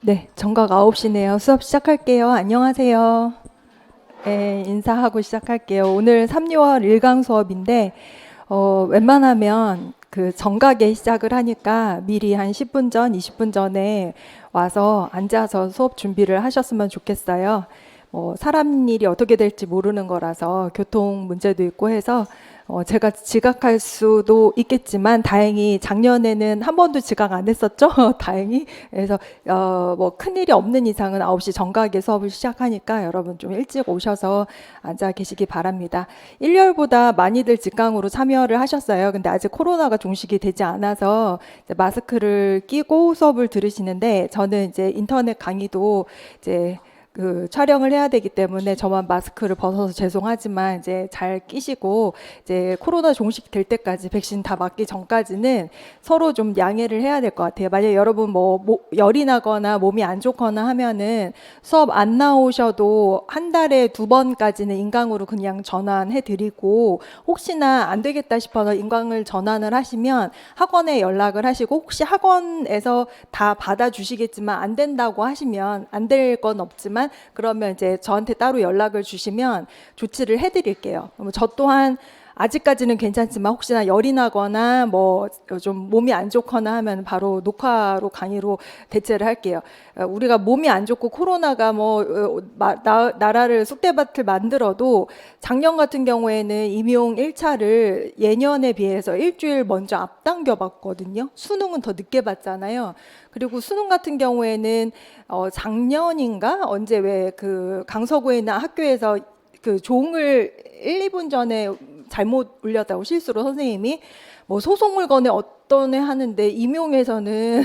네, 정각 9시네요. 수업 시작할게요. 안녕하세요. 네, 인사하고 시작할게요. 오늘 3, 6월 1강 수업인데, 웬만하면 그 정각에 시작을 하니까 미리 한 10분 전, 20분 전에 와서 앉아서 수업 준비를 하셨으면 좋겠어요. 사람 일이 어떻게 될지 모르는 거라서 교통 문제도 있고 해서 제가 지각할 수도 있겠지만 다행히 작년에는 한 번도 지각 안 했었죠. 다행히. 그래서 뭐 큰일이 없는 이상은 9시 정각에 수업을 시작하니까 여러분 좀 일찍 오셔서 앉아 계시기 바랍니다. 일요일보다 많이들 직강으로 참여를 하셨어요. 근데 아직 코로나가 종식이 되지 않아서 이제 마스크를 끼고 수업을 들으시는데 저는 이제 인터넷 강의도 이제 그 촬영을 해야 되기 때문에 저만 마스크를 벗어서 죄송하지만 이제 잘 끼시고 이제 코로나 종식될 때까지 백신 다 맞기 전까지는 서로 좀 양해를 해야 될 것 같아요. 만약 여러분 뭐 열이 나거나 몸이 안 좋거나 하면은 수업 안 나오셔도 한 달에 2번까지는 인강으로 그냥 전환해 드리고 혹시나 안 되겠다 싶어서 인강을 전환을 하시면 학원에 연락을 하시고 혹시 학원에서 다 받아주시겠지만 안 된다고 하시면 안 될 건 없지만 그러면 이제 저한테 따로 연락을 주시면 조치를 해드릴게요. 저 또한 아직까지는 괜찮지만 혹시나 열이 나거나 뭐 좀 몸이 안 좋거나 하면 바로 녹화로 강의로 대체를 할게요. 우리가 몸이 안 좋고 코로나가 뭐 나라를 쑥대밭을 만들어도 작년 같은 경우에는 임용 1차를 예년에 비해서 일주일 먼저 앞당겨 봤거든요. 수능은 더 늦게 봤잖아요. 그리고 수능 같은 경우에는 작년인가 언제 왜 그 강서구에 있는 학교에서 그 종을 1, 2분 전에 잘못 올렸다고 실수로 선생님이 뭐 소송을 거네 어떤 애 하는데 임용에서는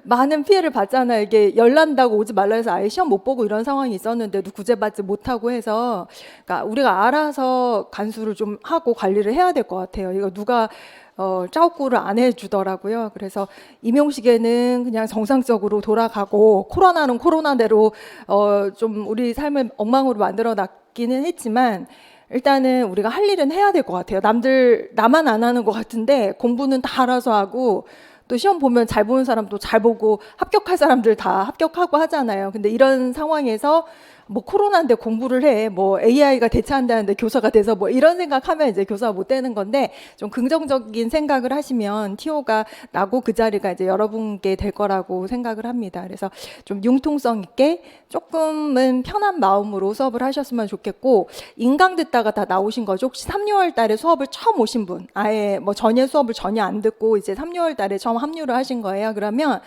많은 피해를 받잖아요. 이게 열난다고 오지 말라 해서 아예 시험 못 보고 이런 상황이 있었는데도 구제받지 못하고 해서 그러니까 우리가 알아서 간수를 좀 하고 관리를 해야 될 것 같아요. 이거 누가 짜오꾸를 안 해주더라고요. 그래서 임용시계는 그냥 정상적으로 돌아가고 코로나는 코로나대로 좀 우리 삶을 엉망으로 만들어 놨기는 했지만 일단은 우리가 할 일은 해야 될 것 같아요. 나만 안 하는 것 같은데 공부는 다 알아서 하고 또 시험 보면 잘 보는 사람도 잘 보고 합격할 사람들 다 합격하고 하잖아요. 근데 이런 상황에서 뭐 코로나인데 공부를 해, 뭐 AI가 대체한다는데 교사가 돼서 뭐 이런 생각하면 이제 교사가 못 되는 건데 좀 긍정적인 생각을 하시면 TO가 나고 그 자리가 이제 여러분께 될 거라고 생각을 합니다. 그래서 좀 융통성 있게 조금은 편한 마음으로 수업을 하셨으면 좋겠고 인강 듣다가 다 나오신 거죠. 혹시 3, 6월 달에 수업을 처음 오신 분, 아예 뭐 전에 수업을 전혀 안 듣고 이제 3, 6월 달에 처음 합류를 하신 거예요. 그러면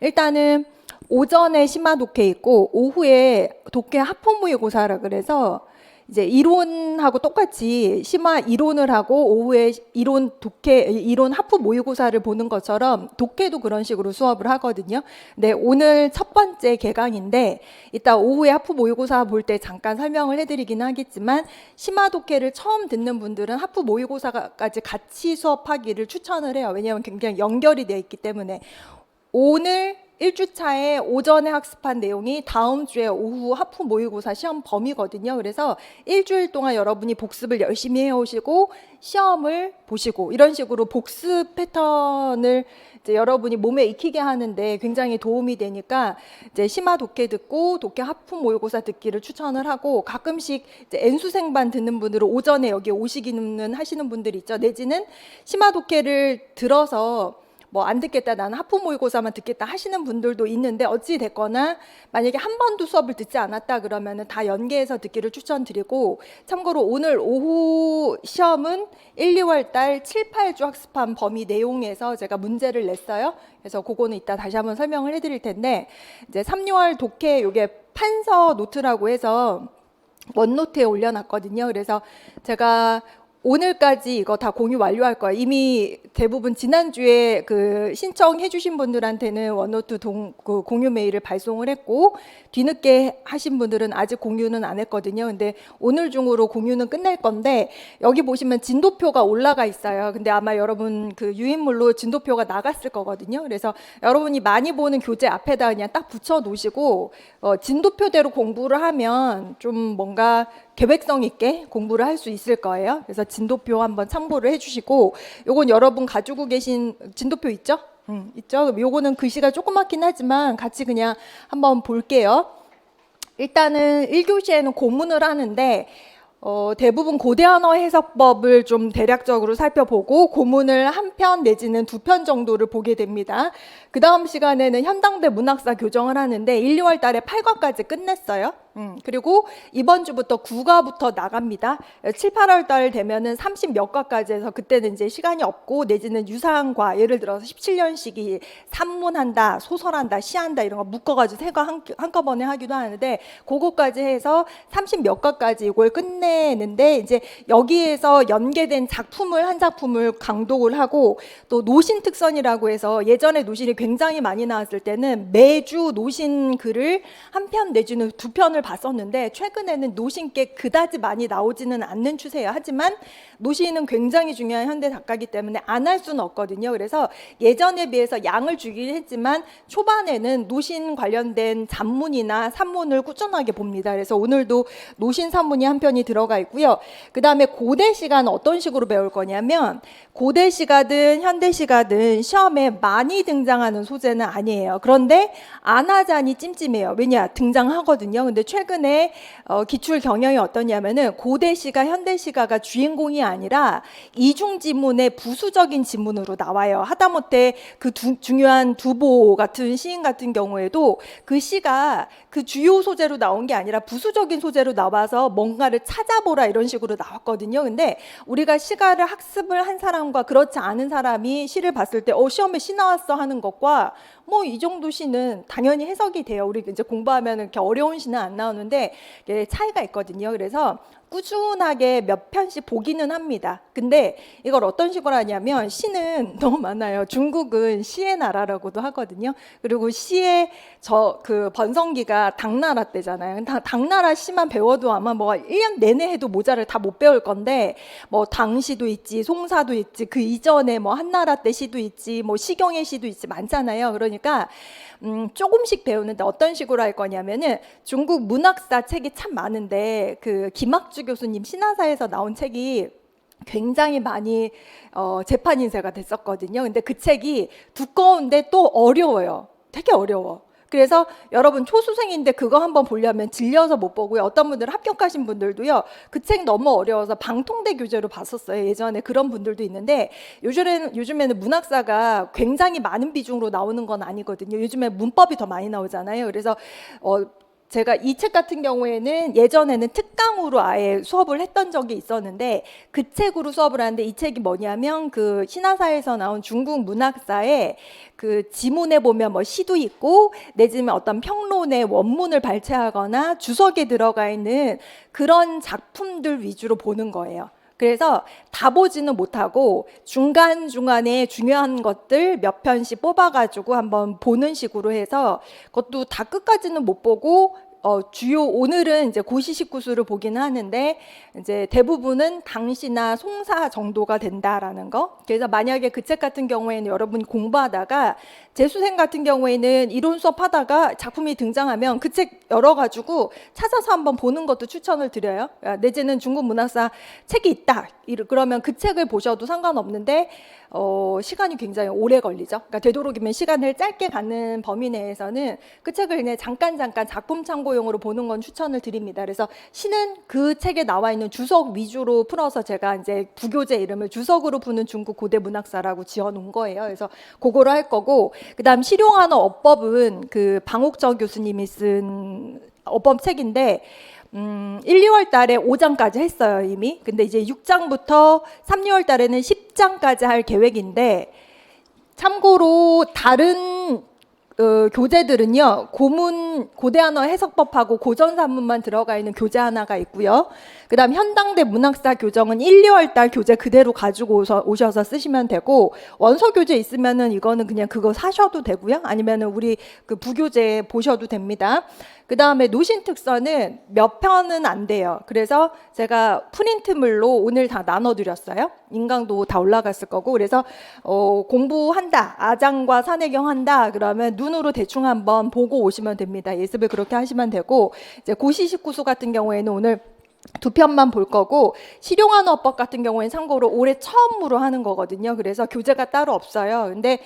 일단은 오전에 심화 독해 있고 오후에 독해 학부 모의고사라 그래서 이제 이론하고 똑같이 심화 이론을 하고 오후에 이론 학부 모의고사를 보는 것처럼 독해도 그런 식으로 수업을 하거든요. 네, 오늘 첫 번째 개강인데 이따 오후에 학부 모의고사 볼 때 잠깐 설명을 해드리긴 하겠지만 심화 독해를 처음 듣는 분들은 학부 모의고사까지 같이 수업하기를 추천을 해요. 왜냐하면 굉장히 연결이 되어 있기 때문에 오늘 1주차에 오전에 학습한 내용이 다음 주에 오후 학부 모의고사 시험 범위거든요. 그래서 일주일 동안 여러분이 복습을 열심히 해오시고 시험을 보시고 이런 식으로 복습 패턴을 이제 여러분이 몸에 익히게 하는데 굉장히 도움이 되니까 이제 심화 독해 듣고 독해 학부 모의고사 듣기를 추천을 하고 가끔씩 이제 N수생반 듣는 분들은 오전에 여기 오시기는 하시는 분들이 있죠. 내지는 심화 독해를 들어서 뭐 안 듣겠다 나는 학부 모의고사만 듣겠다 하시는 분들도 있는데 어찌 됐거나 만약에 한 번도 수업을 듣지 않았다 그러면은 다 연계해서 듣기를 추천드리고 참고로 오늘 오후 시험은 1, 2월 달 7, 8주 학습한 범위 내용에서 제가 문제를 냈어요. 그래서 그거는 이따 다시 한번 설명을 해드릴 텐데 이제 3, 6월 독해 요게 판서 노트라고 해서 원노트에 올려놨거든요. 그래서 제가 오늘까지 이거 다 공유 완료할 거예요. 이미 대부분 지난주에 그 신청해 주신 분들한테는 원노트 그 공유 메일을 발송을 했고 뒤늦게 하신 분들은 아직 공유는 안 했거든요. 근데 오늘 중으로 공유는 끝낼 건데 여기 보시면 진도표가 올라가 있어요. 근데 아마 여러분 그 유인물로 진도표가 나갔을 거거든요. 그래서 여러분이 많이 보는 교재 앞에다 그냥 딱 붙여 놓으시고 진도표대로 공부를 하면 좀 뭔가 계획성 있게 공부를 할 수 있을 거예요. 그래서 진도표 한번 참고를 해주시고 요건 여러분 가지고 계신 진도표 있죠? 있죠. 요거는 글씨가 조그맣긴 하지만 같이 그냥 한번 볼게요. 일단은 1교시에는 고문을 하는데 대부분 고대 언어 해석법을 좀 대략적으로 살펴보고 고문을 한 편 내지는 2편 정도를 보게 됩니다. 그 다음 시간에는 현당대 문학사 교정을 하는데 1, 2월 달에 8과까지 끝냈어요. 그리고 이번 주부터 9과부터 나갑니다. 7, 8월 달 되면은 30 몇 과까지 해서 그때는 이제 시간이 없고 내지는 유사한 과, 예를 들어서 17년식이 산문한다, 소설한다, 시한다 이런 거 묶어가지고 세 과 한꺼번에 하기도 하는데 그거까지 해서 30 몇 과까지 이걸 끝내는데 이제 여기에서 연계된 작품을 한 작품을 강독을 하고 또 노신 특선이라고 해서 예전에 노신이 굉장히 많이 나왔을 때는 매주 노신 글을 한 편 내지는 2편을 봤었는데 최근에는 노신께 그다지 많이 나오지는 않는 추세예요. 하지만 노신은 굉장히 중요한 현대 작가이기 때문에 안 할 수는 없거든요. 그래서 예전에 비해서 양을 주긴 했지만 초반에는 노신 관련된 잡문이나 산문을 꾸준하게 봅니다. 그래서 오늘도 노신 산문이 한 편이 들어가 있고요. 그 다음에 고대시가는 어떤 식으로 배울 거냐면 고대시가든 현대시가든 시험에 많이 등장하는 소재는 아니에요. 그런데 안 하자니 찜찜해요. 왜냐? 등장하거든요. 근데 최근에 기출 경영이 어떠냐면은 고대시가 현대시가가 주인공이 아니라 이중지문의 부수적인 지문으로 나와요. 하다못해 그 중요한 두보 같은 시인 같은 경우에도 그 시가 그 주요 소재로 나온 게 아니라 부수적인 소재로 나와서 뭔가를 찾아보라 이런 식으로 나왔거든요. 근데 우리가 시가를 학습을 한 사람과 그렇지 않은 사람이 시를 봤을 때 시험에 시 나왔어 하는 것과 뭐 이 정도 시는 당연히 해석이 돼요. 우리 이제 공부하면 이렇게 어려운 시는 안 나오는데 차이가 있거든요. 그래서 꾸준하게 몇 편씩 보기는 합니다. 근데 이걸 어떤 식으로 하냐면 시는 너무 많아요. 중국은 시의 나라라고도 하거든요. 그리고 시의 그 번성기가 당나라 때잖아요. 당나라 시만 배워도 아마 뭐 1년 내내 해도 모자를 다 못 배울 건데 뭐 당시도 있지, 송사도 있지, 그 이전에 뭐 한나라 때 시도 있지, 뭐 시경의 시도 있지 많잖아요. 그러니까 조금씩 배우는데 어떤 식으로 할 거냐면은 중국 문학사 책이 참 많은데 그 김학주 교수님 신화사에서 나온 책이 굉장히 많이 재판 인쇄가 됐었거든요. 근데 그 책이 두꺼운데 또 어려워요. 되게 어려워. 그래서 여러분 초수생인데 그거 한번 보려면 질려서 못 보고요. 어떤 분들은 합격하신 분들도요. 그 책 너무 어려워서 방통대 교재로 봤었어요. 예전에 그런 분들도 있는데 요즘에는 문학사가 굉장히 많은 비중으로 나오는 건 아니거든요. 요즘에 문법이 더 많이 나오잖아요. 그래서 제가 이 책 같은 경우에는 예전에는 특강으로 아예 수업을 했던 적이 있었는데 그 책으로 수업을 하는데 이 책이 뭐냐면 그 신화사에서 나온 중국 문학사의 그 지문에 보면 뭐 시도 있고 내지는 어떤 평론의 원문을 발췌하거나 주석에 들어가 있는 그런 작품들 위주로 보는 거예요. 그래서 다 보지는 못하고 중간중간에 중요한 것들 몇 편씩 뽑아가지고 한번 보는 식으로 해서 그것도 다 끝까지는 못 보고 주요 오늘은 이제 고시식구수를 보기는 하는데 이제 대부분은 당시나 송사 정도가 된다라는 거. 그래서 만약에 그 책 같은 경우에는 여러분이 공부하다가 재수생 같은 경우에는 이론 수업하다가 작품이 등장하면 그 책 열어가지고 찾아서 한번 보는 것도 추천을 드려요. 내지는 중국 문학사 책이 있다. 그러면 그 책을 보셔도 상관없는데 시간이 굉장히 오래 걸리죠. 그러니까 되도록이면 시간을 짧게 갖는 범위 내에서는 그 책을 그냥 잠깐 작품 참고용으로 보는 건 추천을 드립니다. 그래서 시는 그 책에 나와 있는 주석 위주로 풀어서 제가 이제 부교재 이름을 주석으로 푸는 중국 고대 문학사라고 지어놓은 거예요. 그래서 그거를 할 거고, 그다음 실용한어 어법은 그 방옥정 교수님이 쓴 어법 책인데 1, 2월 달에 5장까지 했어요, 이미. 근데 이제 6장부터 3, 4월 달에는 10장까지 할 계획인데, 참고로 다른 교재들은요, 고대 언어 해석법하고 고전산문만 들어가 있는 교재 하나가 있고요. 그 다음 현당대 문학사 교정은 1, 2월 달 교재 그대로 가지고 오셔서 쓰시면 되고, 원서 교재 있으면은 이거는 그냥 그거 사셔도 되고요. 아니면은 우리 그 부교재 보셔도 됩니다. 그 다음에 노신 특선은 몇 편은 안 돼요. 그래서 제가 프린트물로 오늘 다 나눠드렸어요. 인강도 다 올라갔을 거고. 그래서 공부한다, 아장과 산해경 한다 그러면 눈으로 대충 한번 보고 오시면 됩니다. 예습을 그렇게 하시면 되고, 이제 고시식구수 같은 경우에는 오늘 두 편만 볼 거고, 실용한어법 같은 경우에는 참고로 올해 처음으로 하는 거거든요. 그래서 교재가 따로 없어요. 근데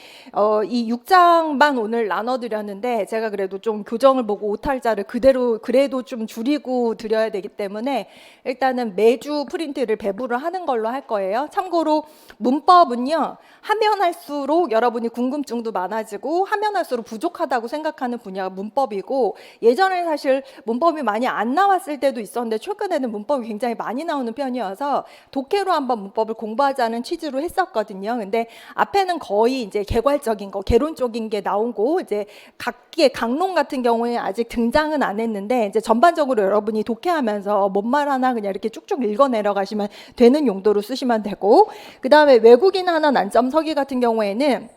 이 6장만 오늘 나눠드렸는데, 제가 그래도 좀 교정을 보고 오탈자를 그대로 그래도 좀 줄이고 드려야 되기 때문에 일단은 매주 프린트를 배부를 하는 걸로 할 거예요. 참고로 문법은요, 하면 할수록 여러분이 궁금증도 많아지고 하면 할수록 부족하다고 생각하는 분야가 문법이고, 예전에 사실 문법이 많이 안 나왔을 때도 있었는데 최근에는 문법이 굉장히 많이 나오는 편이어서 독해로 한번 문법을 공부하자는 취지로 했었거든요. 근데 앞에는 거의 이제 개괄적인 거, 개론적인 게 나오고, 이제 각기의 강론 같은 경우에 아직 등장은 안 했는데, 이제 전반적으로 여러분이 독해하면서 뭔 말 하나 그냥 이렇게 쭉쭉 읽어 내려가시면 되는 용도로 쓰시면 되고, 그 다음에 외국인 하나 난점 서기 같은 경우에는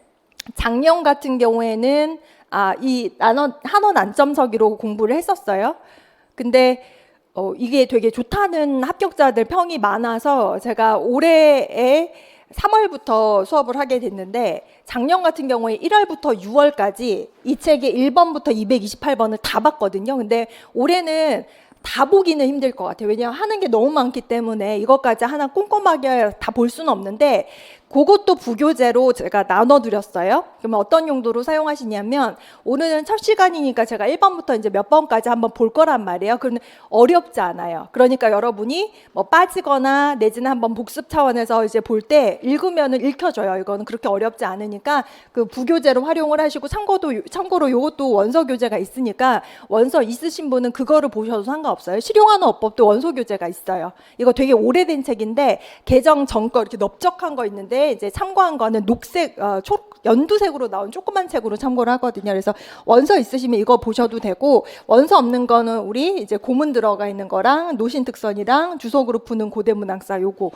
작년 같은 경우에는 이 한원 난점서기로 공부를 했었어요. 근데 이게 되게 좋다는 합격자들 평이 많아서 제가 올해에 3월부터 수업을 하게 됐는데, 작년 같은 경우에 1월부터 6월까지 이 책의 1번부터 228번을 다 봤거든요. 근데 올해는 다 보기는 힘들 것 같아요. 왜냐하면 하는 게 너무 많기 때문에 이것까지 하나 꼼꼼하게 다 볼 수는 없는데, 그것도 부교재로 제가 나눠드렸어요. 그러면 어떤 용도로 사용하시냐면, 오늘은 첫 시간이니까 제가 1번부터 이제 몇 번까지 한번 볼 거란 말이에요. 그런데 어렵지 않아요. 그러니까 여러분이 뭐 빠지거나 내지는 한번 복습 차원에서 이제 볼 때 읽으면은 읽혀져요. 이거는 그렇게 어렵지 않으니까 그 부교재로 활용을 하시고, 참고로 요것도 원서 교재가 있으니까 원서 있으신 분은 그거를 보셔도 상관없어요. 실용하는 어법도 원서 교재가 있어요. 이거 되게 오래된 책인데 개정 전거 이렇게 넓적한 거 있는데, 이제 참고한 거는 녹색, 연두색으로 나온 조그만 책으로 참고를 하거든요. 그래서 원서 있으시면 이거 보셔도 되고, 원서 없는 거는 우리 이제 고문 들어가 있는 거랑 노신 특선이랑 주석으로 푸는 고대문학사 요거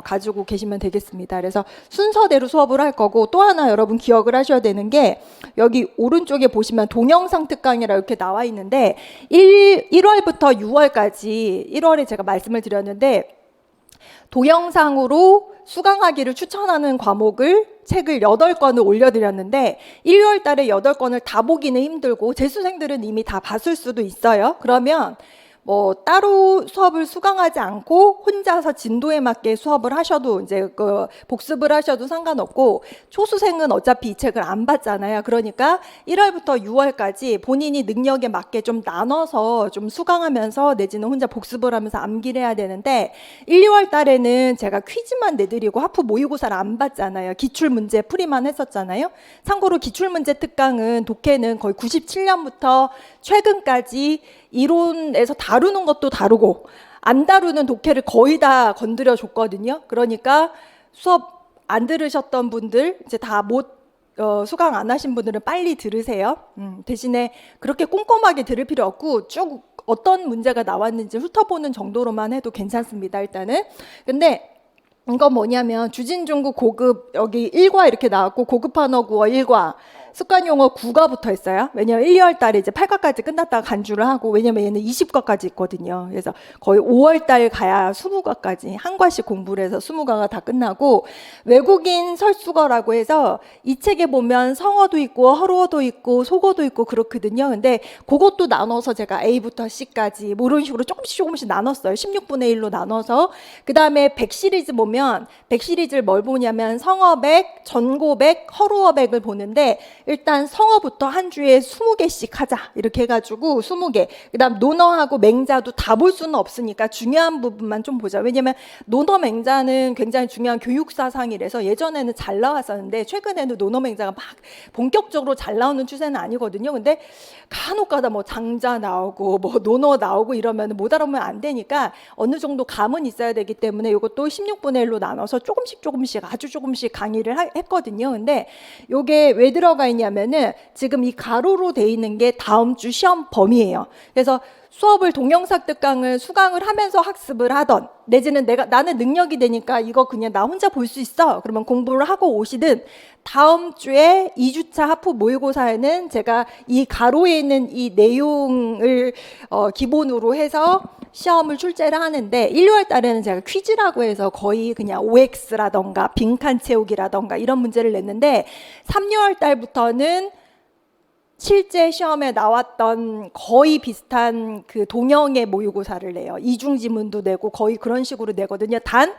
가지고 계시면 되겠습니다. 그래서 순서대로 수업을 할 거고, 또 하나 여러분 기억을 하셔야 되는 게, 여기 오른쪽에 보시면 동영상 특강이라 이렇게 나와 있는데 1월부터 6월까지 1월에 제가 말씀을 드렸는데, 동영상으로 수강하기를 추천하는 과목을 책을 8권을 올려드렸는데 1월 달에 8권을 다 보기는 힘들고 재수생들은 이미 다 봤을 수도 있어요. 그러면 뭐 따로 수업을 수강하지 않고 혼자서 진도에 맞게 수업을 하셔도, 이제 그 복습을 하셔도 상관없고, 초수생은 어차피 이 책을 안 봤잖아요. 그러니까 1월부터 6월까지 본인이 능력에 맞게 좀 나눠서 좀 수강하면서 내지는 혼자 복습을 하면서 암기를 해야 되는데, 1, 2월 달에는 제가 퀴즈만 내드리고 하프 모의고사를 안 봤잖아요. 기출문제 풀이만 했었잖아요. 참고로 기출문제 특강은 독해는 거의 97년부터 최근까지 이론에서 다루는 것도 다루고 안 다루는 독해를 거의 다 건드려 줬거든요. 그러니까 수업 안 들으셨던 분들, 이제 다 못 수강 안 하신 분들은 빨리 들으세요. 대신에 그렇게 꼼꼼하게 들을 필요 없고 쭉 어떤 문제가 나왔는지 훑어보는 정도로만 해도 괜찮습니다. 일단은. 근데 이건 뭐냐면, 주진중국 고급 여기 1과 이렇게 나왔고, 고급 한어국어 1과 습관용어 9가 붙어 있어요. 왜냐면 1, 2월 달에 이제 8과까지 끝났다가 간주를 하고, 왜냐면 얘는 20과까지 있거든요. 그래서 거의 5월 달 가야 20과까지 한 과씩 공부를 해서 20과가 다 끝나고, 외국인 설수거라고 해서 이 책에 보면 성어도 있고 허루어도 있고 속어도 있고 그렇거든요. 근데 그것도 나눠서 제가 A부터 C까지 뭐 이런 식으로 조금씩 나눴어요. 16분의 1로 나눠서. 그 다음에 100 시리즈 보면, 100 시리즈를 뭘 보냐면 성어백, 전고백, 허루어백을 보는데, 일단 성어부터 한 주에 20개씩 하자 이렇게 해가지고 20개. 그 다음 논어하고 맹자도 다 볼 수는 없으니까 중요한 부분만 좀 보자. 왜냐면 논어 맹자는 굉장히 중요한 교육사상이라서 예전에는 잘 나왔었는데, 최근에는 논어 맹자가 막 본격적으로 잘 나오는 추세는 아니거든요. 근데 간혹가다 뭐 장자 나오고 뭐 논어 나오고 이러면 못 알아보면 안 되니까 어느 정도 감은 있어야 되기 때문에 이것도 16분의 1로 나눠서 조금씩 아주 조금씩 강의를 했거든요. 근데 요게 왜 들어가 있냐면은, 지금 이 가로로 돼 있는 게 다음 주 시험 범위예요. 그래서 수업을 동영상 특강을 수강을 하면서 학습을 하던, 내지는 나는 능력이 되니까 이거 그냥 나 혼자 볼 수 있어, 그러면 공부를 하고 오시든, 다음 주에 2주차 하프 모의고사에는 제가 이 가로에 있는 이 내용을 기본으로 해서 시험을 출제를 하는데, 1, 2월 달에는 제가 퀴즈라고 해서 거의 그냥 OX라던가 빈칸 채우기라던가 이런 문제를 냈는데, 3, 6월 달부터는 실제 시험에 나왔던 거의 비슷한 그 동형의 모의고사를 내요. 이중지문도 내고 거의 그런 식으로 내거든요. 단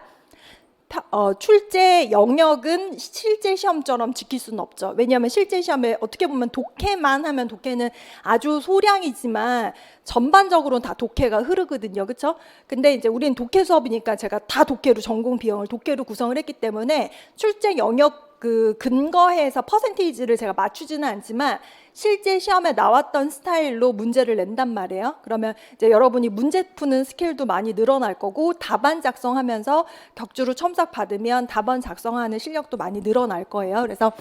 출제 영역은 실제 시험처럼 지킬 수는 없죠. 왜냐하면 실제 시험에 어떻게 보면 독해만 하면 독해는 아주 소량이지만 전반적으로는 다 독해가 흐르거든요. 그렇죠? 근데 이제 우리는 독해 수업이니까 제가 다 독해로 전공 비용을 독해로 구성을 했기 때문에 출제 영역 그 근거해서 퍼센테이지를 제가 맞추지는 않지만 실제 시험에 나왔던 스타일로 문제를 낸단 말이에요. 그러면 이제 여러분이 문제 푸는 스킬도 많이 늘어날 거고 답안 작성하면서 격주로 첨삭 받으면 답안 작성하는 실력도 많이 늘어날 거예요. 그래서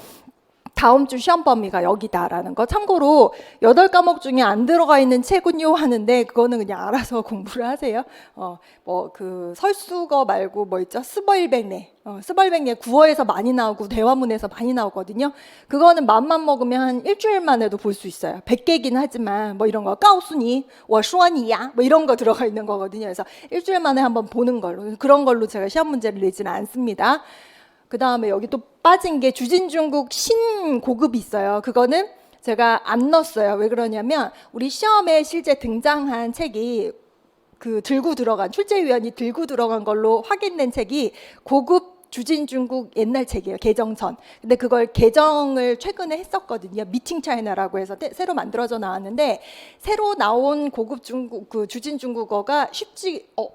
다음 주 시험 범위가 여기다라는 거. 참고로 8과목 중에 안 들어가 있는 책은요 하는데 그거는 그냥 알아서 공부를 하세요. 뭐 그 설수거 말고 뭐 있죠? 스벌백내. 스벌백내 구어에서 많이 나오고 대화문에서 많이 나오거든요. 그거는 맘만 먹으면 한 일주일만 해도 볼 수 있어요. 100개긴 하지만 뭐 이런 거 까우순이 워슈원이야 뭐 이런 거 들어가 있는 거거든요. 그래서 일주일 만에 한번 보는 걸로 그런 걸로 제가 시험 문제를 내지는 않습니다. 그 다음에 여기 또 빠진 게 주진중국 신고급이 있어요. 그거는 제가 안 넣었어요. 왜 그러냐면 우리 시험에 실제 등장한 책이 그 들고 들어간 출제위원이 들고 들어간 걸로 확인된 책이 고급 주진중국 옛날 책이에요. 개정전. 근데 그걸 개정을 최근에 했었거든요. 미팅 차이나라고 해서 새로 만들어져 나왔는데 새로 나온 고급 중국 그 주진중국어가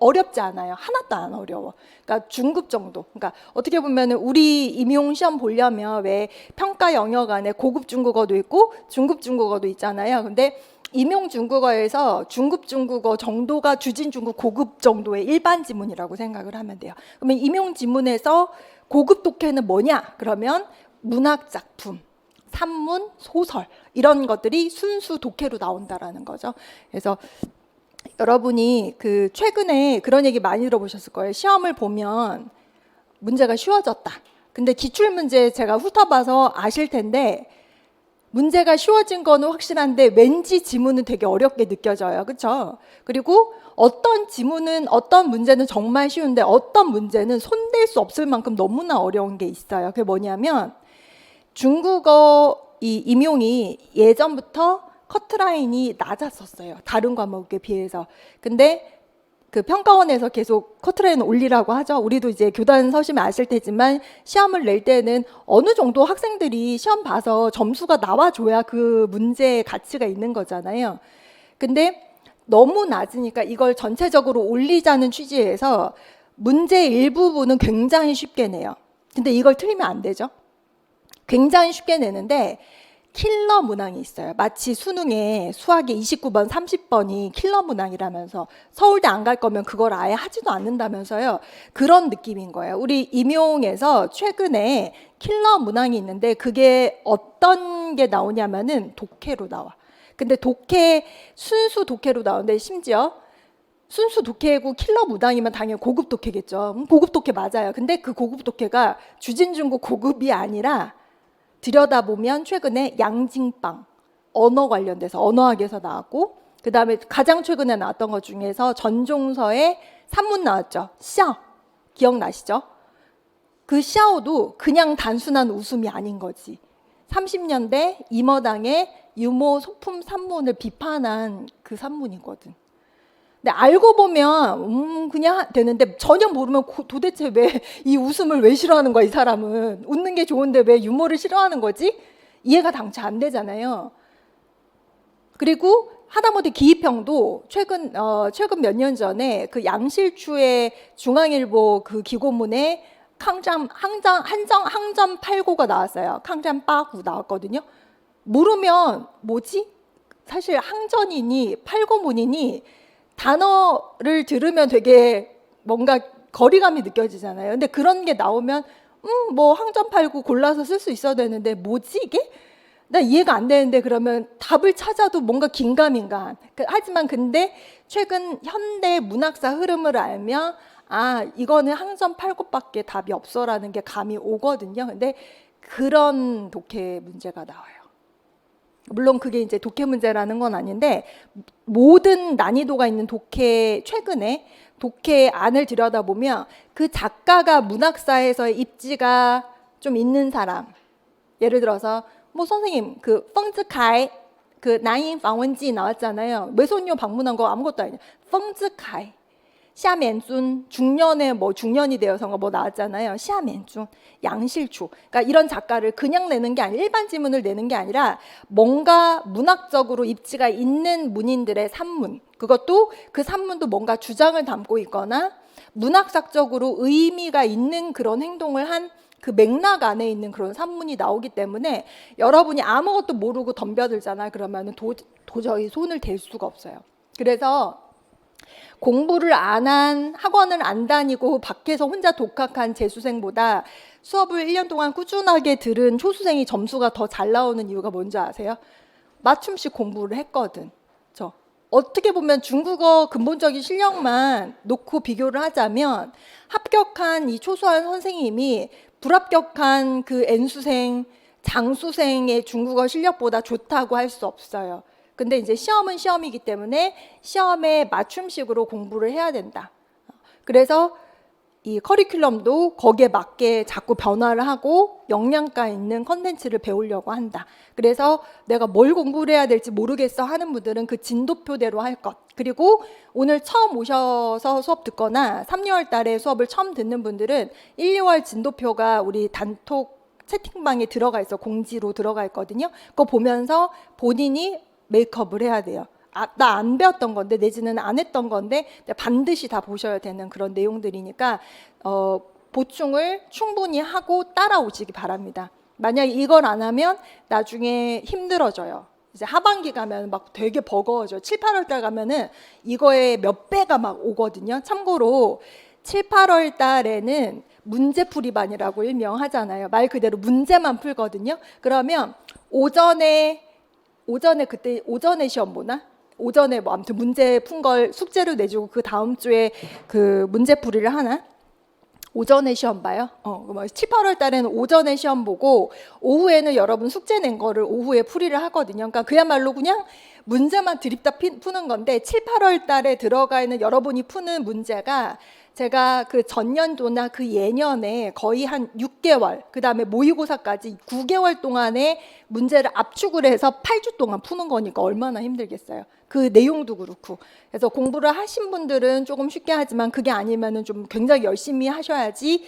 어렵지 않아요. 하나도 안 어려워. 그러니까 중급 정도. 그러니까 어떻게 보면 우리 임용 시험 보려면 왜 평가 영역 안에 고급 중국어도 있고 중급 중국어도 있잖아요. 근데 임용 중국어에서 중급 중국어 정도가 주진 중국 고급 정도의 일반 지문이라고 생각을 하면 돼요. 그러면 임용 지문에서 고급 독해는 뭐냐? 그러면 문학 작품, 산문, 소설 이런 것들이 순수 독해로 나온다라는 거죠. 그래서 여러분이 그 최근에 그런 얘기 많이 들어보셨을 거예요. 시험을 보면 문제가 쉬워졌다. 근데 기출 문제 제가 훑어봐서 아실 텐데 문제가 쉬워진 거는 확실한데 왠지 지문은 되게 어렵게 느껴져요. 그렇죠? 그리고 어떤 지문은 어떤 문제는 정말 쉬운데 어떤 문제는 손댈 수 없을 만큼 너무나 어려운 게 있어요. 그게 뭐냐면 중국어 이 임용이 예전부터 커트라인이 낮았었어요. 다른 과목에 비해서. 근데 그 평가원에서 계속 커트라인 올리라고 하죠. 우리도 이제 교단 서시면 아실 테지만 시험을 낼 때는 어느 정도 학생들이 시험 봐서 점수가 나와줘야 그 문제의 가치가 있는 거잖아요. 근데 너무 낮으니까 이걸 전체적으로 올리자는 취지에서 문제 일부분은 굉장히 쉽게 내요. 근데 이걸 틀리면 안 되죠. 굉장히 쉽게 내는데 킬러 문항이 있어요. 마치 수능에 수학의 29번, 30번이 킬러 문항이라면서 서울대 안 갈 거면 그걸 아예 하지도 않는다면서요. 그런 느낌인 거예요. 우리 임용에서 최근에 킬러 문항이 있는데 그게 어떤 게 나오냐면은 독해로 나와. 근데 독해, 순수 독해로 나오는데 심지어 순수 독해고 킬러 문항이면 당연히 고급 독해겠죠. 고급 독해 맞아요. 근데 그 고급 독해가 주진중국 고급이 아니라 들여다보면 최근에 양징빵 언어 관련돼서 언어학에서 나왔고 그 다음에 가장 최근에 나왔던 것 중에서 전종서의 산문 나왔죠. 샤오 기억나시죠? 그 샤오도 그냥 단순한 웃음이 아닌 거지. 30년대 임어당의 유모 소품 산문을 비판한 그 산문이거든. 근데 알고 보면 그냥 되는데 전혀 모르면 도대체 왜 이 웃음을 왜 싫어하는 거야 이 사람은. 웃는 게 좋은데 왜 유머를 싫어하는 거지? 이해가 당최 안 되잖아요. 그리고 하다못해 기입형도 최근 몇 년 전에 그 양실추의 중앙일보 그 기고문에 항점 8고가 나왔어요. 항점 8고 나왔거든요. 모르면 뭐지? 사실 항전이니 8고문이니 단어를 들으면 되게 뭔가 거리감이 느껴지잖아요. 근데 그런 게 나오면 뭐 항점 8구 골라서 쓸 수 있어야 되는데 뭐지 이게? 나 이해가 안 되는데 그러면 답을 찾아도 뭔가 긴가민가. 하지만 근데 최근 현대 문학사 흐름을 알면 아 이거는 항점 8구밖에 답이 없어라는 게 감이 오거든요. 근데 그런 독해 문제가 나와요. 물론 그게 이제 독해 문제라는 건 아닌데 모든 난이도가 있는 독해 최근에 독해 안을 들여다보면 그 작가가 문학사에서의 입지가 좀 있는 사람 예를 들어서 뭐 선생님 그 펑즈카이 그 나인 방문지 나왔잖아요. 외손녀 방문한 거 아무것도 아니에요. 펑즈카이, 샤면준, 중년에 뭐 중년이 되어서가 뭐 나왔잖아요. 샤면준, 양실추. 그러니까 이런 작가를 그냥 내는 게 아니라 일반 지문을 내는 게 아니라 뭔가 문학적으로 입지가 있는 문인들의 산문. 그것도 그 산문도 뭔가 주장을 담고 있거나 문학적으로 의미가 있는 그런 행동을 한 그 맥락 안에 있는 그런 산문이 나오기 때문에 여러분이 아무것도 모르고 덤벼들잖아요. 그러면 도저히 손을 댈 수가 없어요. 그래서 공부를 안 한, 학원을 안 다니고 밖에서 혼자 독학한 재수생보다 수업을 1년 동안 꾸준하게 들은 초수생이 점수가 더 잘 나오는 이유가 뭔지 아세요? 맞춤식 공부를 했거든. 어떻게 보면 중국어 근본적인 실력만 놓고 비교를 하자면 합격한 이 초수한 선생님이 불합격한 그 N수생, 장수생의 중국어 실력보다 좋다고 할 수 없어요. 근데 이제 시험은 시험이기 때문에 시험에 맞춤식으로 공부를 해야 된다. 그래서 이 커리큘럼도 거기에 맞게 자꾸 변화를 하고 영양가 있는 컨텐츠를 배우려고 한다. 그래서 내가 뭘 공부를 해야 될지 모르겠어 하는 분들은 그 진도표대로 할 것. 그리고 오늘 처음 오셔서 수업 듣거나 3, 6월 달에 수업을 처음 듣는 분들은 1, 2월 진도표가 우리 단톡 채팅방에 들어가 있어. 공지로 들어가 있거든요. 그거 보면서 본인이 메이크업을 해야 돼요. 나 안 배웠던 건데 내지는 안 했던 건데 반드시 다 보셔야 되는 그런 내용들이니까 보충을 충분히 하고 따라오시기 바랍니다. 만약 이걸 안 하면 나중에 힘들어져요. 이제 하반기 가면 막 되게 버거워져. 7, 8월 달 가면은 이거의 몇 배가 막 오거든요. 참고로 7, 8월 달에는 문제풀이반이라고 일명하잖아요. 말 그대로 문제만 풀거든요. 그러면 오전에 그때 오전에 시험 보나? 오전에 뭐 아무튼 문제 푼 걸 숙제로 내주고 그 다음 주에 그 문제풀이를 하나? 오전에 시험 봐요. 7, 8월 달에는 오전에 시험 보고 오후에는 여러분 숙제 낸 거를 오후에 풀이를 하거든요. 그러니까 그야말로 그냥 문제만 드립다 푸는 건데 7, 8월 달에 들어가 있는 여러분이 푸는 문제가 제가 그 전년도나 그 예년에 거의 한 6개월, 그 다음에 모의고사까지 9개월 동안의 문제를 압축을 해서 8주 동안 푸는 거니까 얼마나 힘들겠어요. 그 내용도 그렇고. 그래서 공부를 하신 분들은 조금 쉽게 하지만 그게 아니면은 좀 굉장히 열심히 하셔야지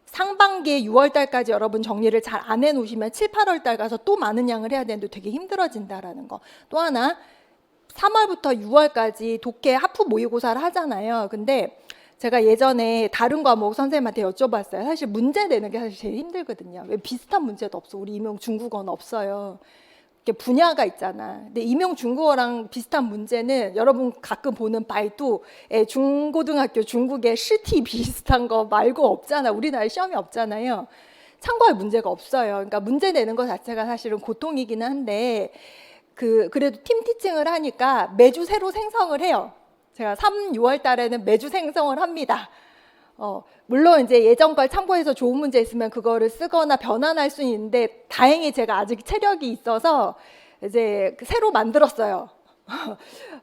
상반기에 6월 달까지 여러분 정리를 잘 안 해놓으시면 7, 8월 달 가서 또 많은 양을 해야 되는데 되게 힘들어진다라는 거. 또 하나 3월부터 6월까지 독해 하프 모의고사를 하잖아요. 근데 제가 예전에 다른 과목 선생님한테 여쭤봤어요. 사실 문제 내는 게 사실 제일 힘들거든요. 왜 비슷한 문제도 없어. 우리 임용 중국어는 없어요. 분야가 있잖아. 근데 임용 중국어랑 비슷한 문제는 여러분 가끔 보는 바이두의 중고등학교 중국의 시티 비슷한 거 말고 없잖아. 우리나라에 시험이 없잖아요. 참고할 문제가 없어요. 그러니까 문제 내는 것 자체가 사실은 고통이기는 한데 그래도 팀 티칭을 하니까 매주 새로 생성을 해요. 제가 3, 6월 달에는 매주 생성을 합니다. 물론 이제 예전 걸 참고해서 좋은 문제 있으면 그거를 쓰거나 변환할 수 있는데 다행히 제가 아직 체력이 있어서 이제 새로 만들었어요.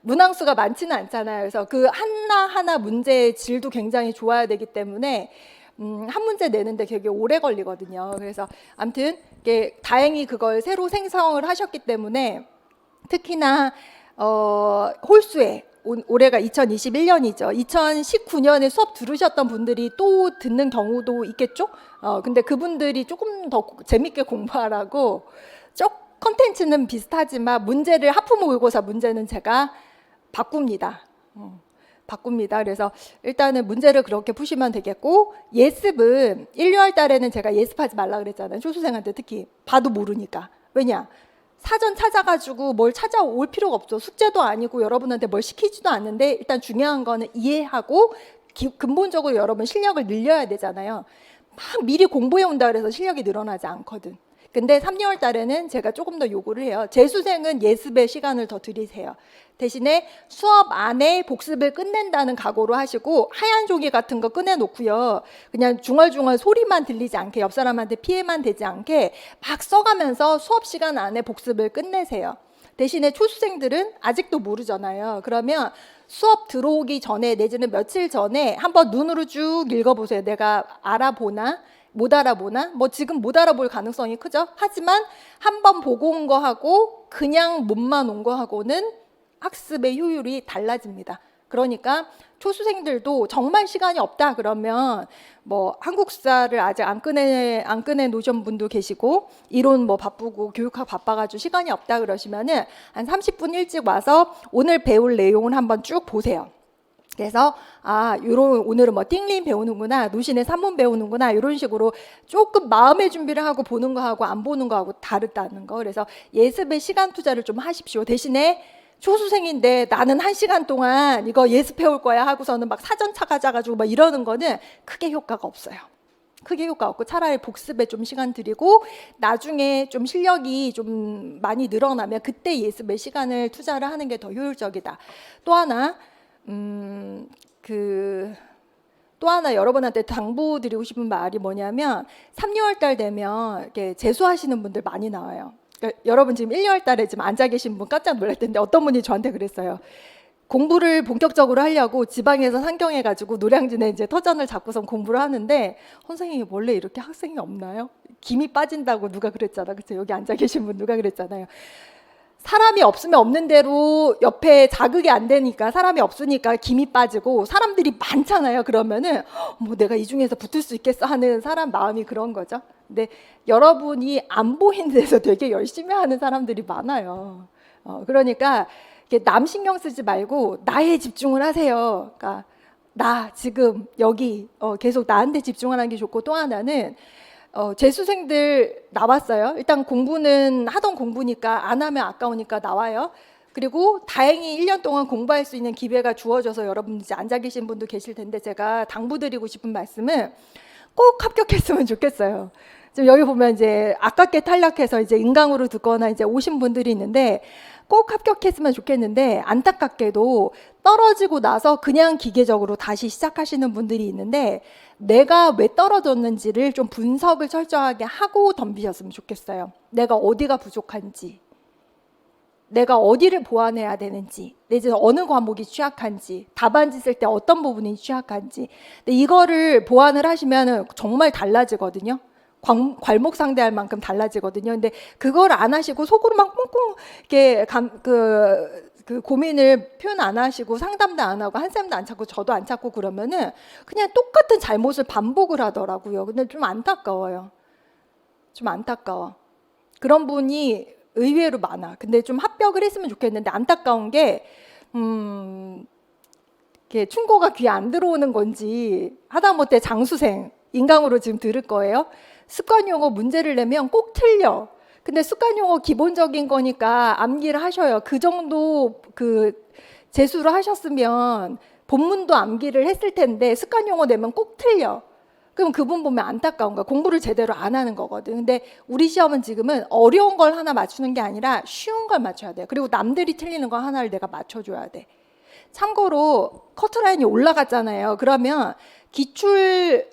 문항수가 많지는 않잖아요. 그래서 그 하나하나 문제의 질도 굉장히 좋아야 되기 때문에 한 문제 내는데 되게 오래 걸리거든요. 그래서 아무튼 다행히 그걸 새로 생성을 하셨기 때문에 특히나 홀수에 올해가 2021년이죠. 2019년에 수업 들으셨던 분들이 또 듣는 경우도 있겠죠? 근데 그분들이 조금 더 재밌게 공부하라고 컨텐츠는 비슷하지만 문제를 하프 모의고사 문제는 제가 바꿉니다. 그래서 일단은 문제를 그렇게 푸시면 되겠고 예습은 1, 2월 달에는 제가 예습하지 말라 그랬잖아요. 초수생한테 특히 봐도 모르니까. 왜냐? 사전 찾아가지고 뭘 찾아올 필요가 없죠. 숙제도 아니고 여러분한테 뭘 시키지도 않는데 일단 중요한 거는 이해하고 근본적으로 여러분 실력을 늘려야 되잖아요. 막 미리 공부해 온다 그래서 실력이 늘어나지 않거든. 근데 3, 6월 달에는 제가 조금 더 요구를 해요. 재수생은 예습의 시간을 더 드리세요. 대신에 수업 안에 복습을 끝낸다는 각오로 하시고 하얀 종이 같은 거 꺼내놓고요. 그냥 중얼중얼 소리만 들리지 않게 옆 사람한테 피해만 되지 않게 막 써가면서 수업 시간 안에 복습을 끝내세요. 대신에 초수생들은 아직도 모르잖아요. 그러면 수업 들어오기 전에 내지는 며칠 전에 한번 눈으로 쭉 읽어보세요. 내가 알아보나? 못 알아보나? 뭐 지금 못 알아볼 가능성이 크죠. 하지만 한 번 보고 온 거하고 그냥 몸만 온 거하고는 학습의 효율이 달라집니다. 그러니까 초수생들도 정말 시간이 없다 그러면 뭐 한국사를 아직 안 꺼내 놓으신 분도 계시고 이론 뭐 바쁘고 교육학 바빠가지고 시간이 없다 그러시면은 한 30분 일찍 와서 오늘 배울 내용을 한번 쭉 보세요. 그래서 요런 오늘은 뭐 띵린 배우는구나, 노신의 산문 배우는구나 이런 식으로 조금 마음의 준비를 하고 보는 거하고 안 보는 거하고 다르다는 거. 그래서 예습의 시간 투자를 좀 하십시오. 대신에 초수생인데 나는 1시간 동안 이거 예습해 올 거야 하고서는 막 사전 찾아가지고 막 이러는 거는 크게 효과가 없어요. 크게 효과 없고 차라리 복습에 좀 시간 들이고 나중에 좀 실력이 좀 많이 늘어나면 그때 예습에 시간을 투자를 하는 게 더 효율적이다. 또 하나 또 하나 여러분한테 당부드리고 싶은 말이 뭐냐면 3, 6월 달 되면 이렇게 재수하시는 분들 많이 나와요. 그러니까 여러분 지금 1, 2월 달에 지금 앉아 계신 분 깜짝 놀랄 텐데 어떤 분이 저한테 그랬어요. 공부를 본격적으로 하려고 지방에서 상경해가지고 노량진에 이제 터전을 잡고선 공부를 하는데 선생님이 원래 이렇게 학생이 없나요? 김이 빠진다고 누가 그랬잖아. 그쵸? 여기 앉아 계신 분 누가 그랬잖아요. 사람이 없으면 없는 대로 옆에 자극이 안 되니까 사람이 없으니까 김이 빠지고 사람들이 많잖아요. 그러면은 뭐 내가 이 중에서 붙을 수 있겠어 하는 사람 마음이 그런 거죠. 근데 여러분이 안 보이는 데서 되게 열심히 하는 사람들이 많아요. 그러니까 남 신경 쓰지 말고 나에 집중을 하세요. 그러니까 나 지금 여기 계속 나한테 집중하는 게 좋고 또 하나는 재수생들 나왔어요. 일단 공부는 하던 공부니까 안 하면 아까우니까 나와요. 그리고 다행히 1년 동안 공부할 수 있는 기회가 주어져서 여러분 이제 앉아 계신 분도 계실 텐데 제가 당부드리고 싶은 말씀은 꼭 합격했으면 좋겠어요. 지금 여기 보면 이제 아깝게 탈락해서 이제 인강으로 듣거나 이제 오신 분들이 있는데 꼭 합격했으면 좋겠는데 안타깝게도 떨어지고 나서 그냥 기계적으로 다시 시작하시는 분들이 있는데 내가 왜 떨어졌는지를 좀 분석을 철저하게 하고 덤비셨으면 좋겠어요. 내가 어디가 부족한지, 내가 어디를 보완해야 되는지, 내지 어느 과목이 취약한지, 답안지 쓸 때 어떤 부분이 취약한지. 근데 이거를 보완을 하시면 정말 달라지거든요. 괄목 상대할 만큼 달라지거든요. 근데 그걸 안 하시고 속으로 막 꽁꽁 이렇게 그 고민을 표현 안 하시고 상담도 안 하고 한쌤도 안 찾고 저도 안 찾고 그러면은 그냥 똑같은 잘못을 반복을 하더라고요. 근데 좀 안타까워요. 좀 안타까워. 그런 분이 의외로 많아. 근데 좀 합격을 했으면 좋겠는데 안타까운 게 이렇게 충고가 귀에 안 들어오는 건지 하다못해 장수생 인강으로 지금 들을 거예요. 습관 용어 문제를 내면 꼭 틀려. 근데 습관 용어 기본적인 거니까 암기를 하셔요. 그 정도 재수를 하셨으면 본문도 암기를 했을 텐데 습관 용어 내면 꼭 틀려. 그럼 그분 보면 안타까운 거야. 공부를 제대로 안 하는 거거든. 근데 우리 시험은 지금은 어려운 걸 하나 맞추는 게 아니라 쉬운 걸 맞춰야 돼요. 그리고 남들이 틀리는 거 하나를 내가 맞춰줘야 돼. 참고로 커트라인이 올라갔잖아요. 그러면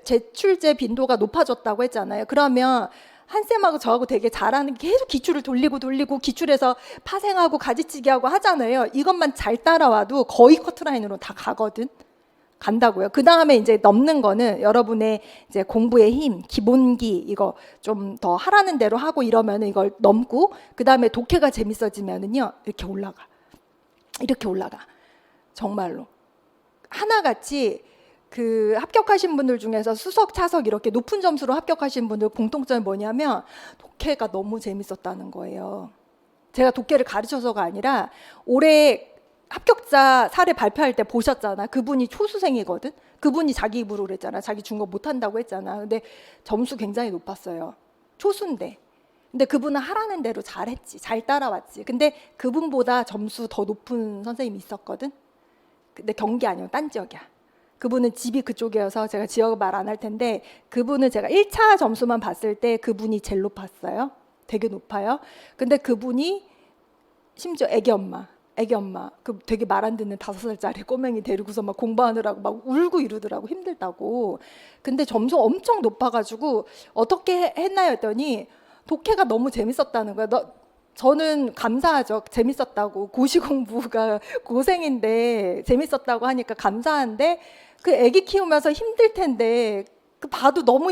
제출제 빈도가 높아졌다고 했잖아요. 그러면 한쌤하고 저하고 되게 잘하는 게 계속 기출을 돌리고 기출에서 파생하고 가지치기하고 하잖아요. 이것만 잘 따라와도 거의 커트라인으로 다 간다고요. 그 다음에 이제 넘는 거는 여러분의 이제 공부의 힘, 기본기 이거 좀 더 하라는 대로 하고 이러면은 이걸 넘고 그 다음에 독해가 재밌어지면은요 이렇게 올라가. 정말로 하나같이 합격하신 분들 중에서 수석, 차석 이렇게 높은 점수로 합격하신 분들 공통점이 뭐냐면 독해가 너무 재밌었다는 거예요. 제가 독해를 가르쳐서가 아니라 올해 합격자 사례 발표할 때 보셨잖아. 그분이 초수생이거든. 그분이 자기 입으로 그랬잖아. 자기 중국 못한다고 했잖아. 근데 점수 굉장히 높았어요. 초수인데. 근데 그분은 하라는 대로 잘했지. 잘 따라왔지. 근데 그분보다 점수 더 높은 선생님이 있었거든. 근데 경기 아니고 딴 지역이야. 그분은 집이 그쪽이어서 제가 지역을 말 안 할 텐데 그분은 제가 1차 점수만 봤을 때 그분이 제일 높았어요. 되게 높아요. 근데 그분이 심지어 애기 엄마 되게 말 안 듣는 5살짜리 꼬맹이 데리고서 막 공부하느라고 막 울고 이러더라고. 힘들다고. 근데 점수 엄청 높아가지고 어떻게 했나요 했더니 독해가 너무 재밌었다는 거야. 저는 감사하죠. 재밌었다고. 고시 공부가 고생인데 재밌었다고 하니까 감사한데 그 애기 키우면서 힘들 텐데 그 봐도 너무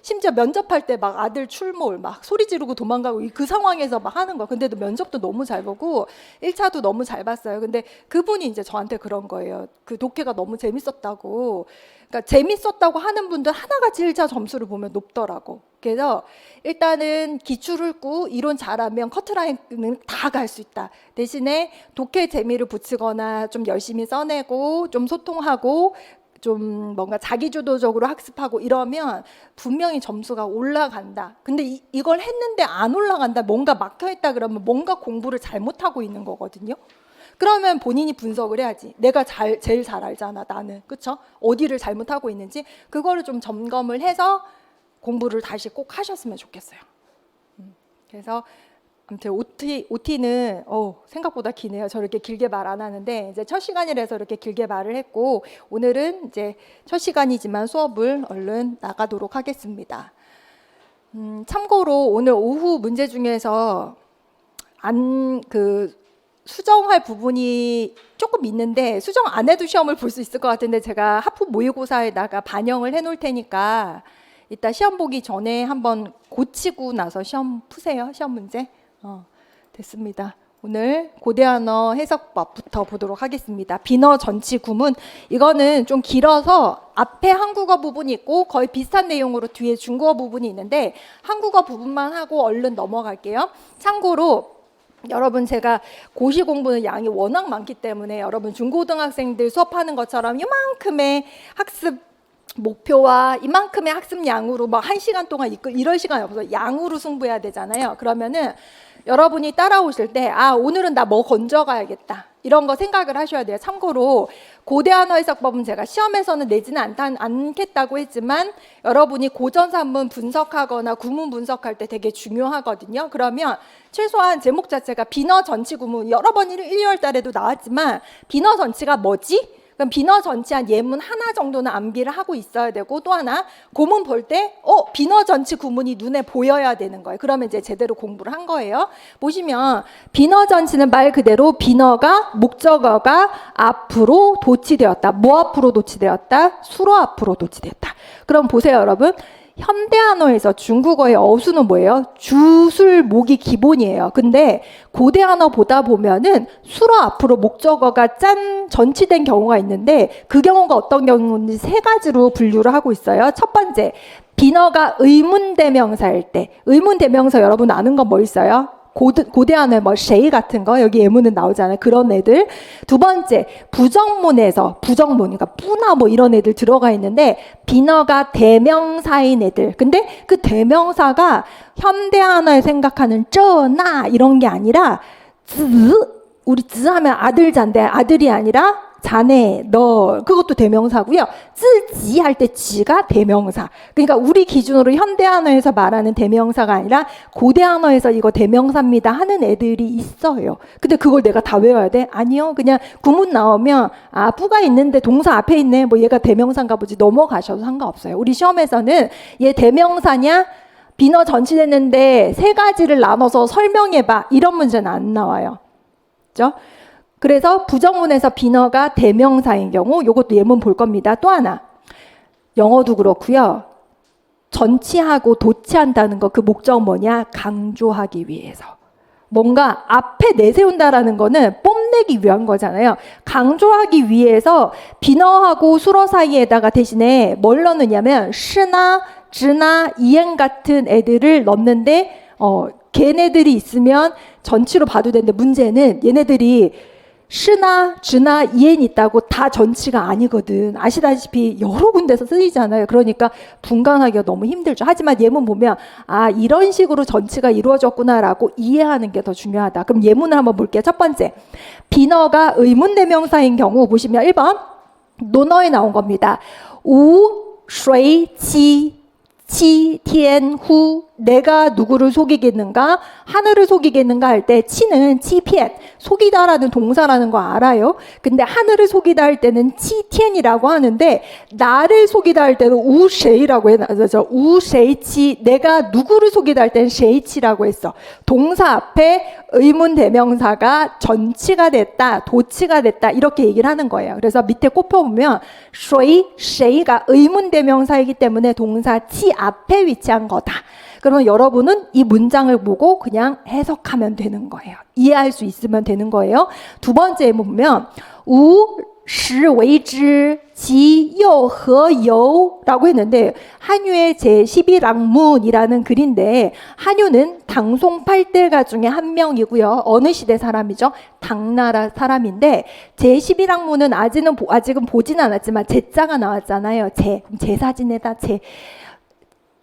심지어 면접할 때 막 아들 출몰 막 소리 지르고 도망가고 그 상황에서 막 하는 거야. 근데도 면접도 너무 잘 보고 1차도 너무 잘 봤어요. 근데 그분이 이제 저한테 그런 거예요. 그 독해가 너무 재밌었다고. 그러니까 재밌었다고 하는 분들 하나같이 1차 점수를 보면 높더라고. 그래서 일단은 기출 훑고 이론 잘하면 커트라인은 다 갈 수 있다. 대신에 독해 재미를 붙이거나 좀 열심히 써내고 좀 소통하고 좀 뭔가 자기주도적으로 학습하고 이러면 분명히 점수가 올라간다. 근데 이걸 했는데 안 올라간다. 뭔가 막혀있다 그러면 뭔가 공부를 잘못하고 있는 거거든요. 그러면 본인이 분석을 해야지. 내가 제일 잘 알잖아, 나는. 그쵸? 어디를 잘못하고 있는지 그거를 좀 점검을 해서 공부를 다시 꼭 하셨으면 좋겠어요. 그래서 아무튼 OT는 생각보다 기네요. 저렇게 길게 말 안 하는데 이제 첫 시간이라서 이렇게 길게 말을 했고, 오늘은 이제 첫 시간이지만 수업을 얼른 나가도록 하겠습니다. 참고로 오늘 오후 문제 중에서 수정할 부분이 조금 있는데 수정 안 해도 시험을 볼 수 있을 것 같은데 제가 하프 모의고사에다가 반영을 해놓을 테니까 이따 시험 보기 전에 한번 고치고 나서 시험 푸세요. 시험 문제. 됐습니다. 오늘 고대한어 해석법부터 보도록 하겠습니다. 비너 전치 구문, 이거는 좀 길어서 앞에 한국어 부분이 있고 거의 비슷한 내용으로 뒤에 중국어 부분이 있는데 한국어 부분만 하고 얼른 넘어갈게요. 참고로 여러분, 제가 고시 공부는 양이 워낙 많기 때문에 여러분 중고등학생들 수업하는 것처럼 이만큼의 학습 목표와 이만큼의 학습 양으로 막 1시간 동안 이럴 시간이 없어서 양으로 승부해야 되잖아요. 그러면은 여러분이 따라오실 때 오늘은 나 뭐 건져가야겠다 이런 거 생각을 하셔야 돼요. 참고로 고대한어 해석법은 제가 시험에서는 내지는 않겠다고 했지만 여러분이 고전산문 분석하거나 구문 분석할 때 되게 중요하거든요. 그러면 최소한 제목 자체가 비너 전치 구문, 여러 번 1, 2월 달에도 나왔지만 비너 전치가 뭐지? 그럼 비너 전치한 예문 하나 정도는 암기를 하고 있어야 되고, 또 하나 고문 볼 때 비너 전치 구문이 눈에 보여야 되는 거예요. 그러면 이제 제대로 공부를 한 거예요. 보시면 비너 전치는 말 그대로 비너가 목적어가 앞으로 도치되었다. 뭐 앞으로 도치되었다? 수로 앞으로 도치되었다. 그럼 보세요, 여러분. 현대한어에서 중국어의 어수는 뭐예요? 주술 목이 기본이에요. 근데 고대한어 보다 보면은 수로 앞으로 목적어가 전치된 경우가 있는데 그 경우가 어떤 경우인지 3가지로 분류를 하고 있어요. 첫 번째, 비너가 의문대명사일 때. 의문대명사 여러분 아는 거 뭐 있어요? 고대한어에 뭐 쉐이 같은 거 여기 예문은 나오잖아요. 그런 애들. 두 번째, 부정문에서 부정문, 그러니까 뿌나 뭐 이런 애들 들어가 있는데 비너가 대명사인 애들. 근데 그 대명사가 현대한어에 생각하는 쩌나 이런 게 아니라 우리 즈 하면 아들 잔데 아들이 아니라 자네, 너, 그것도 대명사고요. 쯔지 할 때 지가 대명사. 그러니까 우리 기준으로 현대한어에서 말하는 대명사가 아니라 고대한어에서 이거 대명사입니다 하는 애들이 있어요. 근데 그걸 내가 다 외워야 돼? 아니요. 그냥 구문 나오면 뿌가 있는데 동사 앞에 있네. 뭐 얘가 대명사인가 보지. 넘어가셔도 상관없어요. 우리 시험에서는 얘 대명사냐? 비너 전치됐는데 3가지를 나눠서 설명해봐. 이런 문제는 안 나와요. 그렇죠? 그래서 부정문에서 비너가 대명사인 경우 이것도 예문 볼 겁니다. 또 하나, 영어도 그렇고요. 전치하고 도치한다는 거 그 목적 뭐냐? 강조하기 위해서. 뭔가 앞에 내세운다라는 거는 뽐내기 위한 거잖아요. 강조하기 위해서 비너하고 수로 사이에다가 대신에 뭘 넣느냐면 시나, 즈나, 이행 같은 애들을 넣는데 걔네들이 있으면 전치로 봐도 되는데 문제는 얘네들이 시나, 즈나, 이엔 있다고 다 전치가 아니거든. 아시다시피 여러 군데서 쓰이잖아요. 그러니까 분간하기가 너무 힘들죠. 하지만 예문 보면 이런 식으로 전치가 이루어졌구나라고 이해하는 게 더 중요하다. 그럼 예문을 한번 볼게요. 첫 번째, 비너가 의문대명사인 경우 보시면 1번 논어에 나온 겁니다. 우, 슈이, 치, 티, 티엔, 후, 내가 누구를 속이겠는가, 하늘을 속이겠는가 할 때 치는 치피엔, 속이다라는 동사라는 거 알아요? 근데 하늘을 속이다 할 때는 치티엔이라고 하는데 나를 속이다 할 때는 우쉐이라고 해놨죠. 우쉐이치, 내가 누구를 속이다 할 때는 쉐이치라고 했어. 동사 앞에 의문 대명사가 전치가 됐다, 도치가 됐다 이렇게 얘기를 하는 거예요. 그래서 밑에 꼽혀보면 쉐이, 쉐이가 의문 대명사이기 때문에 동사 치 앞에 위치한 거다. 그러면 여러분은 이 문장을 보고 그냥 해석하면 되는 거예요. 이해할 수 있으면 되는 거예요. 두 번째 보면 우 시为之지又何由라고 했는데 한유의 제11악문이라는 글인데 한유는 당송 8대가 중에 한 명이고요. 어느 시대 사람이죠? 당나라 사람인데 제11악문은 아직은 보진 않았지만 제자가 나왔잖아요. 제사 지내다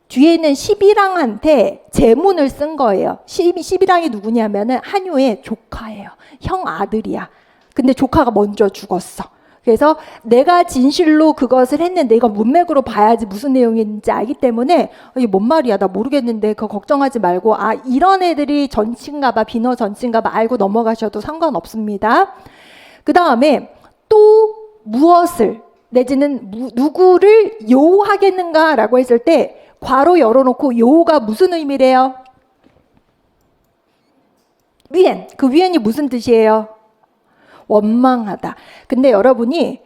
뒤에 있는 11왕한테 제문을 쓴 거예요. 11왕이 누구냐면은 한유의 조카예요. 형 아들이야. 근데 조카가 먼저 죽었어. 그래서 내가 진실로 그것을 했는데 이거 문맥으로 봐야지 무슨 내용인지 알기 때문에 이게 뭔 말이야 나 모르겠는데 그거 걱정하지 말고 아 이런 애들이 전치인가 봐 비너 전치인가 봐 알고 넘어가셔도 상관없습니다. 그 다음에 또 무엇을 내지는 누구를 요하겠는가 라고 했을 때 괄호 열어놓고 요가 무슨 의미래요? 위엔. 그 위엔이 무슨 뜻이에요? 원망하다. 근데 여러분이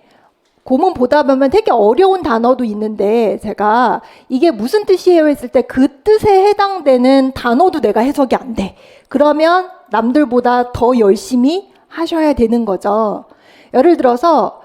고문 보다 보면 되게 어려운 단어도 있는데 제가 이게 무슨 뜻이에요 했을 때 그 뜻에 해당되는 단어도 내가 해석이 안 돼. 그러면 남들보다 더 열심히 하셔야 되는 거죠. 예를 들어서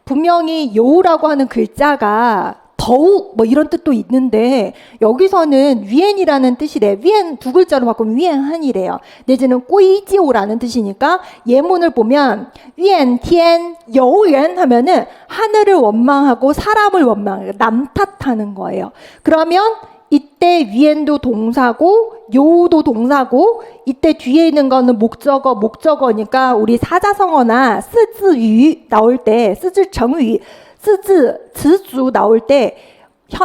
분명히 요라고 하는 글자가 더욱 뭐 이런 뜻도 있는데 여기서는 위엔이라는 뜻이래. 위엔 두 글자로 바꾸면 위엔한이래요. 내지는 꼬이지오라는 뜻이니까 예문을 보면 위엔티엔 여우연 하면은 하늘을 원망하고 사람을 원망하고 남 탓하는 거예요. 그러면 이때 위엔도 동사고 요도 동사고 이때 뒤에 있는 거는 목적어니까 우리 사자성어나 쓰즈유 나올 때 쓰즈정유 쓰즈 나올 때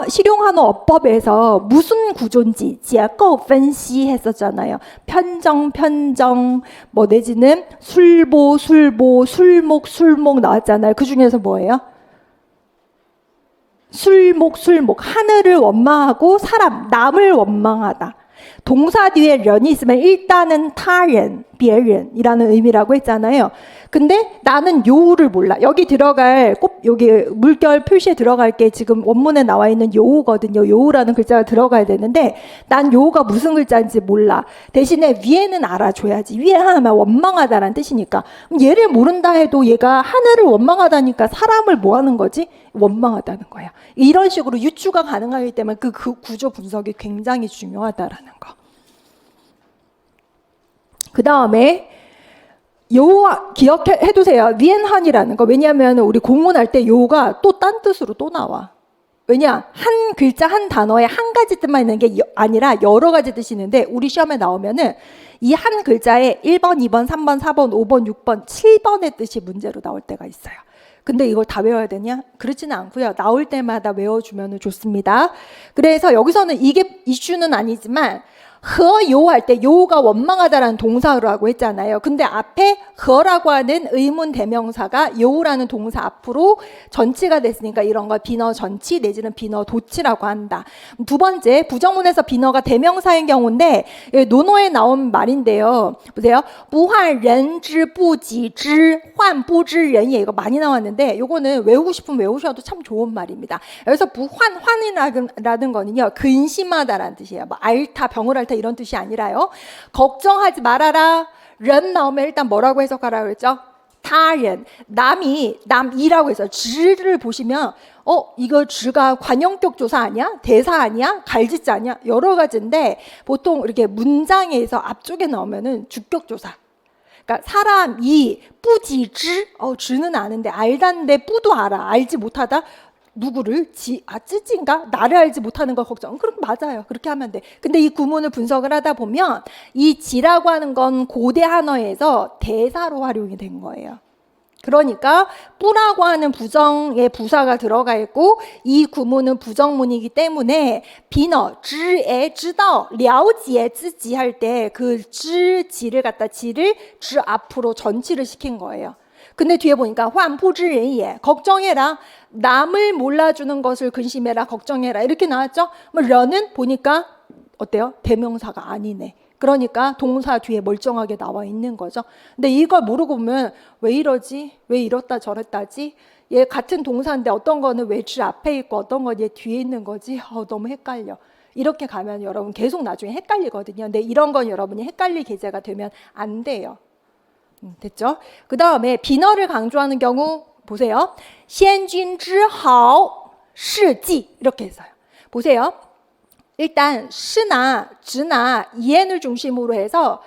실용한어 어법에서 무슨 구조인지 제거 분析했었잖아요. 편정 뭐 내지는 술보 술목 나왔잖아요. 그 중에서 뭐예요? 술목 하늘을 원망하고 사람 남을 원망하다. 동사 뒤에 련이 있으면 일단은 타人, 别人이라는 의미라고 했잖아요. 근데 나는 요우를 몰라. 여기 들어갈 여기 물결 표시에 들어갈 게 지금 원문에 나와 있는 요우거든요. 요우라는 글자가 들어가야 되는데 난 요우가 무슨 글자인지 몰라. 대신에 위에는 알아줘야지. 위에 하면 원망하다라는 뜻이니까. 얘를 모른다 해도 얘가 하늘을 원망하다니까 사람을 뭐 하는 거지? 원망하다는 거야. 이런 식으로 유추가 가능하기 때문에 그 구조 분석이 굉장히 중요하다라는 거. 그 다음에 요 기억해두세요. 위엔한이라는 거. 왜냐하면 우리 공문할 때 요가 또 딴 뜻으로 또 나와. 왜냐? 한 글자 한 단어에 한 가지 뜻만 있는 게 아니라 여러 가지 뜻이 있는데 우리 시험에 나오면은 이 한 글자에 1번, 2번, 3번, 4번, 5번, 6번, 7번의 뜻이 문제로 나올 때가 있어요. 근데 이걸 다 외워야 되냐? 그렇지는 않고요. 나올 때마다 외워주면 좋습니다. 그래서 여기서는 이게 이슈는 아니지만 허요 할 때 요가 원망하다라는 동사라고 했잖아요. 근데 앞에 허라고 하는 의문 대명사가 요라는 동사 앞으로 전치가 됐으니까 이런 걸 비너 전치 내지는 비너 도치라고 한다. 두 번째 부정문에서 비너가 대명사인 경우인데 논어에 나온 말인데요. 보세요. 부환 ren之 不己知 환不知人예 이거 많이 나왔는데 요거는 외우고 싶으면 외우셔도 참 좋은 말입니다. 여기서 환이라는 거는요. 근심하다라는 뜻이에요. 뭐 앓다 병을 앓다 이런 뜻이 아니라요. 걱정하지 말아라. ren 나오면 일단 뭐라고 해석하라고 그랬죠? 타人. 남이라고 해서 지를 보시면 이거 지가 관용격 조사 아니야? 대사 아니야? 갈짓자 아니야? 여러 가지인데 보통 이렇게 문장에서 앞쪽에 나오면은 주격 조사. 그러니까 사람이 뿌지지 지는 아는데 알다는데 뿌도 알아. 알지 못하다. 누구를 찌찐가 나를 알지 못하는 거 걱정. 그럼 맞아요. 그렇게 하면 돼. 근데 이 구문을 분석을 하다 보면 이 지라고 하는 건 고대 한어에서 대사로 활용이 된 거예요. 그러니까 뿌라고 하는 부정의 부사가 들어가 있고 이 구문은 부정문이기 때문에 비너, 지에, 지다, 了解 自己 할 때 그 지를 갖다 지를 지 앞으로 전치를 시킨 거예요. 근데 뒤에 보니까 환부지인예 걱정해라. 남을 몰라주는 것을 근심해라. 걱정해라. 이렇게 나왔죠? 뭐 려는 보니까 어때요? 대명사가 아니네. 그러니까 동사 뒤에 멀쩡하게 나와 있는 거죠. 근데 이걸 모르고 보면 왜 이러지? 왜 이렇다 저랬다지? 얘 같은 동사인데 어떤 거는 왜 지 앞에 있고 어떤 건 얘 뒤에 있는 거지? 너무 헷갈려. 이렇게 가면 여러분 계속 나중에 헷갈리거든요. 근데 이런 건 여러분이 헷갈릴 계제가 되면 안 돼요. 됐죠? 그 다음에 비너를 강조하는 경우 보세요. 先君之好事迹 이렇게 했어요. 보세요. 일단 시나 지나 이엔을 중심으로 해서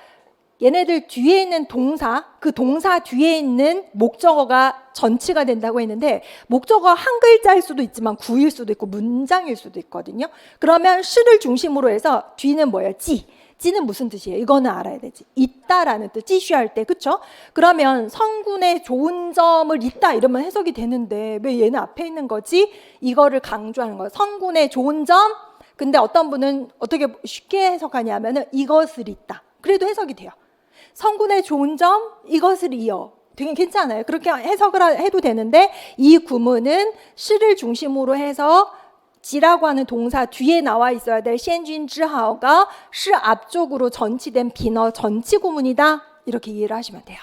얘네들 뒤에 있는 동사, 그 동사 뒤에 있는 목적어가 전치가 된다고 했는데 목적어 한 글자일 수도 있지만 구일 수도 있고 문장일 수도 있거든요. 그러면 시를 중심으로 해서 뒤는 뭐예요? 찌는 무슨 뜻이에요? 이거는 알아야 되지. 있다라는 뜻, 찌쉬할 때, 그쵸? 그러면 성군의 좋은 점을 있다 이러면 해석이 되는데 왜 얘는 앞에 있는 거지? 이거를 강조하는 거예요. 성군의 좋은 점, 근데 어떤 분은 어떻게 쉽게 해석하냐면은 이것을 있다. 그래도 해석이 돼요. 성군의 좋은 점, 이것을 이어. 되게 괜찮아요. 그렇게 해석을 해도 되는데 이 구문은 시를 중심으로 해서 지라고 하는 동사 뒤에 나와 있어야 될 先君之好가 시 앞쪽으로 전치된 비너 전치 구문이다. 이렇게 이해를 하시면 돼요.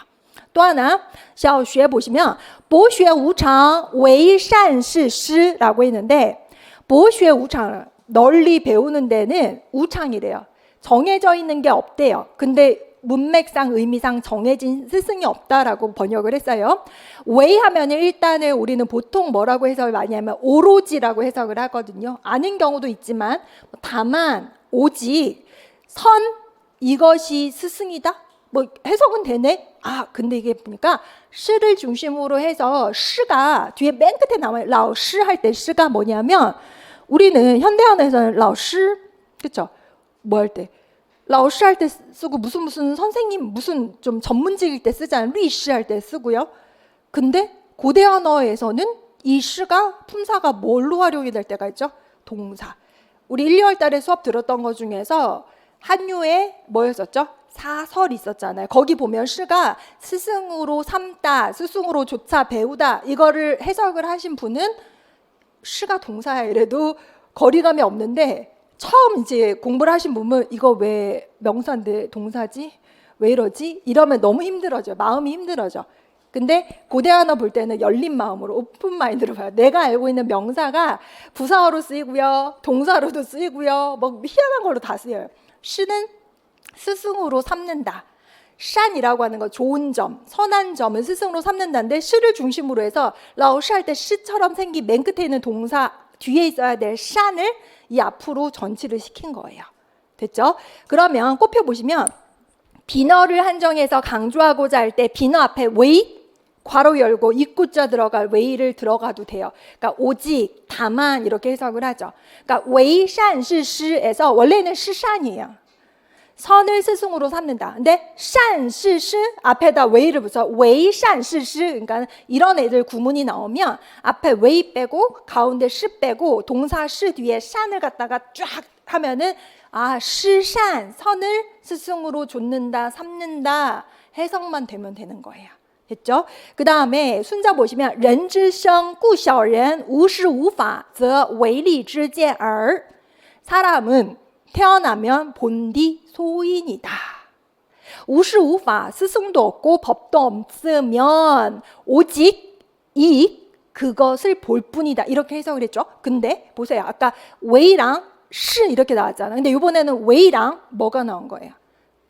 또 하나 小学 보시면 博学无常为善是师라고 했는데 博学无常 널리 배우는 데는 우창이래요. 정해져 있는 게 없대요. 근데 문맥상 의미상 정해진 스승이 없다라고 번역을 했어요. 왜 하면은 일단은 우리는 보통 뭐라고 해석을 많이 하면 오로지라고 해석을 하거든요. 아는 경우도 있지만 다만 오직 선 이것이 스승이다. 뭐 해석은 되네. 근데 이게 보니까 시를 중심으로 해서 시가 뒤에 맨 끝에 나와요. 라오시 할 때 시가 뭐냐면 우리는 현대언어에서는 라오시 그렇죠? 뭐 할 때 라오시 할 때 쓰고 무슨 선생님 무슨 좀 전문직일 때 쓰잖아요. 리시 할 때 쓰고요. 근데 고대 언어에서는 이 시가 품사가 뭘로 활용이 될 때가 있죠? 동사. 우리 1, 2월 달에 수업 들었던 것 중에서 한유에 뭐였었죠? 사설 있었잖아요. 거기 보면 시가 스승으로 삼다, 스승으로 조차 배우다 이거를 해석을 하신 분은 시가 동사야 이래도 거리감이 없는데 처음 이제 공부를 하신 분은 이거 왜 명사인데 동사지? 왜 이러지? 이러면 너무 힘들어져. 마음이 힘들어져. 근데 고대 언어 볼 때는 열린 마음으로 오픈 마인드로 봐요. 내가 알고 있는 명사가 부사어로 쓰이고요. 동사로도 쓰이고요. 뭐 희한한 걸로 다 쓰여요. 시는 스승으로 삼는다. 샨이라고 하는 거 좋은 점, 선한 점을 스승으로 삼는다는데 시를 중심으로 해서 라오시 할 때 시처럼 생긴 맨 끝에 있는 동사 뒤에 있어야 될 샨을 이 앞으로 전치를 시킨 거예요. 됐죠? 그러면 꼽혀보시면 비너를 한정해서 강조하고자 할 때 비너 앞에 웨이 괄호 열고 입구자 들어갈 웨이를 들어가도 돼요. 그러니까 오직, 다만 이렇게 해석을 하죠. 그러니까 웨이 샨 시시에서 원래는 시샨이에요. 선을 스승으로 삼는다. 근데 샨시시 앞에다 웨이를 붙여 웨이샨시시 그러니까 이런 애들 구문이 나오면 앞에 웨이 빼고 가운데 시 빼고 동사 시 뒤에 샨을 갖다가 쫙 하면은 시샨 선을 스승으로 좇는다 삼는다 해석만 되면 되는 거예요. 됐죠? 그 다음에 순자 보시면 人之生故小人无事无法则为利之见耳 사람은 태어나면 본디 소인이다. 우시우파 스승도 없고 법도 없으면 오직 이 그것을 볼 뿐이다. 이렇게 해석을 했죠. 근데 보세요. 아까 웨이랑 시 이렇게 나왔잖아요. 근데 이번에는 웨이랑 뭐가 나온 거예요?